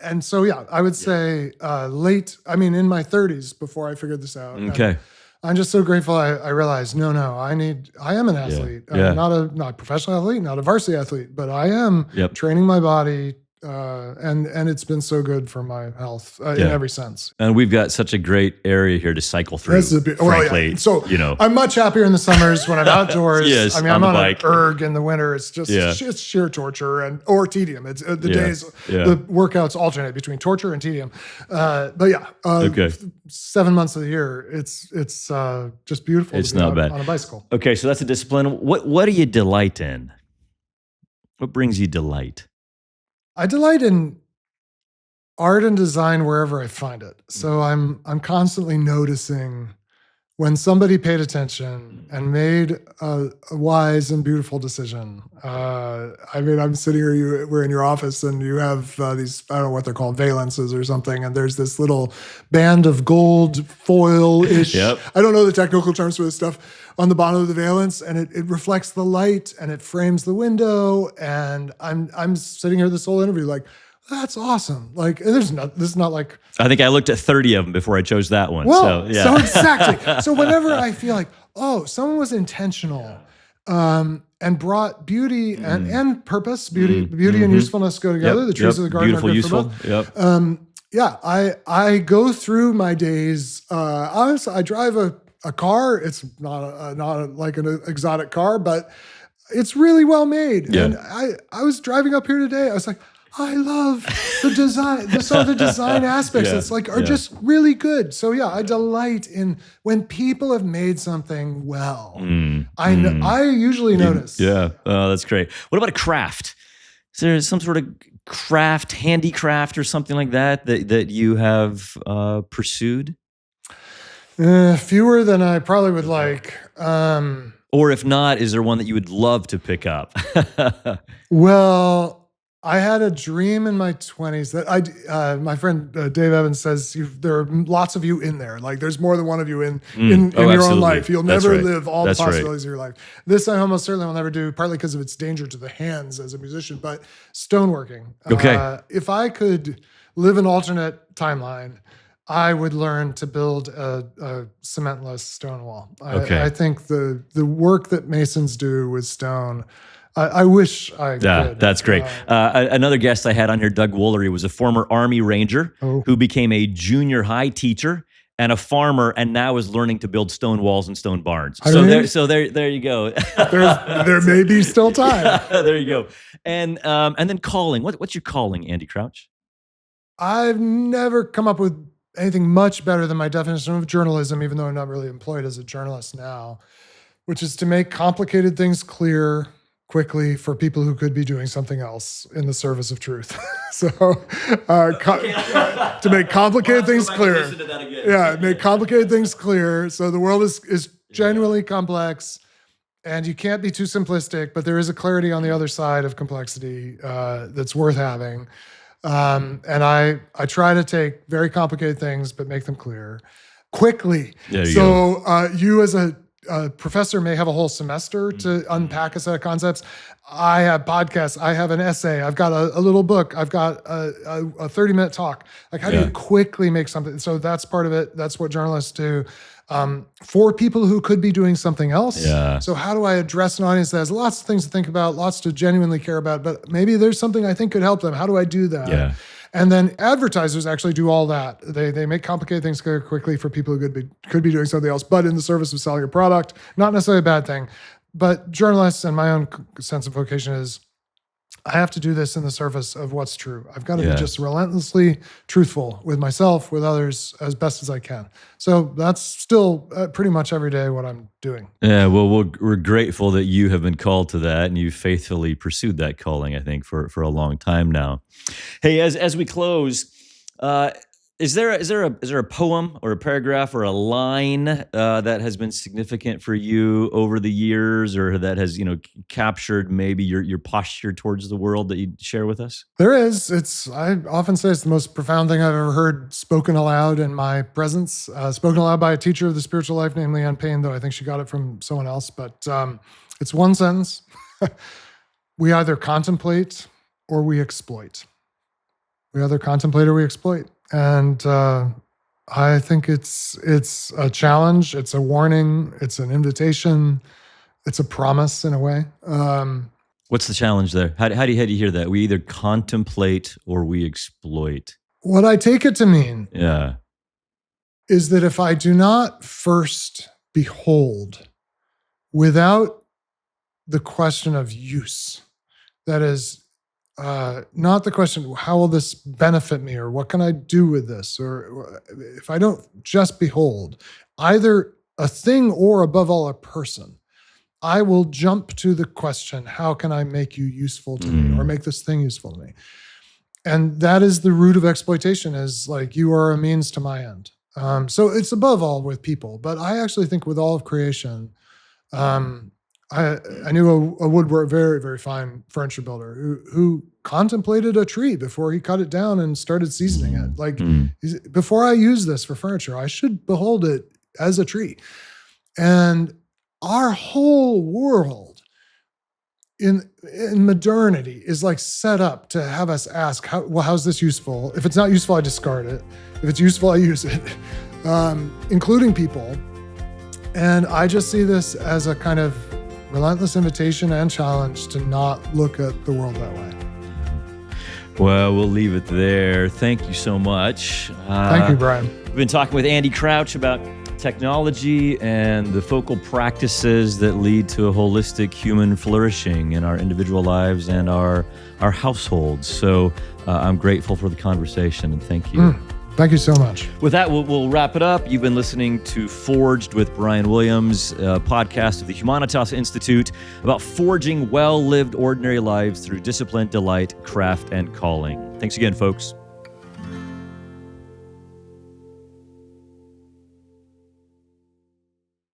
and so I would say in my 30s before I figured this out. Okay. And I'm just so grateful I realized, I am an athlete. Not a professional athlete, not a varsity athlete, but I am training my body. And it's been so good for my health in every sense. And we've got such a great area here to cycle through. Frankly, So I'm much happier in the summers when I'm outdoors. Yes, I'm on an erg in the winter. It's just it's sheer torture or tedium. It's the days the workouts alternate between torture and tedium. 7 months of the year, it's just beautiful. It's not bad on a bicycle. Okay, so that's a discipline. What do you delight in? What brings you delight? I delight in art and design wherever I find it. So I'm constantly noticing when somebody paid attention and made a wise and beautiful decision. I'm sitting here, we're in your office, and you have these, I don't know what they're called, valences or something, and there's this little band of gold foil-ish, I don't know the technical terms for this stuff, on the bottom of the valence, and it reflects the light, and it frames the window, and I'm sitting here this whole interview like, that's awesome. Like, this is not like... I think I looked at 30 of them before I chose that one. Well, so exactly. So whenever I feel like, someone was intentional and brought beauty and purpose, beauty and usefulness go together. The trees of the garden beautiful, are good useful. For both. I go through my days. Honestly, I drive a car. It's not like an exotic car, but it's really well made. Yeah. And I was driving up here today. I was like, I love the design. The design aspects are just really good. So I delight in when people have made something well. I usually notice. Yeah, that's great. What about a craft? Is there some sort of craft, handicraft, or something like that you have pursued? Fewer than I probably would like. Or if not, is there one that you would love to pick up? Well, I had a dream in my 20s that my friend Dave Evans says there are lots of you in there. Like there's more than one of you in your own life. You'll never live all the possibilities of your life. This I almost certainly will never do, partly because of its danger to the hands as a musician, but stoneworking. Okay. If I could live an alternate timeline, I would learn to build a cementless stone wall. I think the work that masons do with stone, I wish I could. That's great. Another guest I had on here, Doug Woolery, was a former Army Ranger who became a junior high teacher and a farmer, and now is learning to build stone walls and stone barns. So there you go. there may be still time. There you go. And then calling. What's your calling, Andy Crouch? I've never come up with anything much better than my definition of journalism, even though I'm not really employed as a journalist now, which is to make complicated things clear quickly for people who could be doing something else in the service of truth. So to make complicated things clear. Make complicated things clear. So the world is genuinely complex, and you can't be too simplistic, but there is a clarity on the other side of complexity that's worth having. And I try to take very complicated things, but make them clear quickly. You as a professor may have a whole semester to unpack a set of concepts. I have podcasts. I have an essay. I've got a little book. I've got a 30-minute talk. Like, how do you quickly make something? So that's part of it. That's what journalists do. For people who could be doing something else. Yeah. So how do I address an audience that has lots of things to think about, lots to genuinely care about, but maybe there's something I think could help them. How do I do that? Yeah. And then advertisers actually do all that. They make complicated things clear quickly for people who could be doing something else, but in the service of selling a product. Not necessarily a bad thing. But journalists, and my own sense of vocation is, I have to do this in the service of what's true. I've got to be just relentlessly truthful with myself, with others, as best as I can. So that's still pretty much every day what I'm doing. Yeah, well, we're grateful that you have been called to that, and you've faithfully pursued that calling, I think, for a long time now. Hey, as we close, Is there a poem or a paragraph or a line that has been significant for you over the years, or that has captured maybe your posture towards the world that you'd share with us? There is. I often say it's the most profound thing I've ever heard spoken aloud in my presence. Spoken aloud by a teacher of the spiritual life named Leanne Payne, though I think she got it from someone else. But it's one sentence. We either contemplate or we exploit. We either contemplate or we exploit. And I think it's a challenge. It's a warning. It's an invitation. It's a promise in a way. What's the challenge there? How do you hear that? We either contemplate or we exploit. What I take it to mean is that if I do not first behold without the question of use, that is, not the question, how will this benefit me, or what can I do with this? Or if I don't just behold either a thing or above all a person, I will jump to the question, how can I make you useful to me, or make this thing useful to me? And that is the root of exploitation, is like, you are a means to my end. So it's above all with people, but I actually think with all of creation, I knew a woodworker, very, very fine furniture builder who contemplated a tree before he cut it down and started seasoning it. Like, before I use this for furniture, I should behold it as a tree. And our whole world in modernity is like set up to have us ask, how's this useful? If it's not useful, I discard it. If it's useful, I use it, including people. And I just see this as a kind of relentless invitation and challenge to not look at the world that way. Well, we'll leave it there. Thank you so much. Thank you, Brian. We've been talking with Andy Crouch about technology and the focal practices that lead to a holistic human flourishing in our individual lives and our households. So I'm grateful for the conversation, and thank you. Thank you so much. With that, we'll wrap it up. You've been listening to Forged with Brian Williams, a podcast of the Humanitas Institute about forging well-lived ordinary lives through discipline, delight, craft, and calling. Thanks again, folks.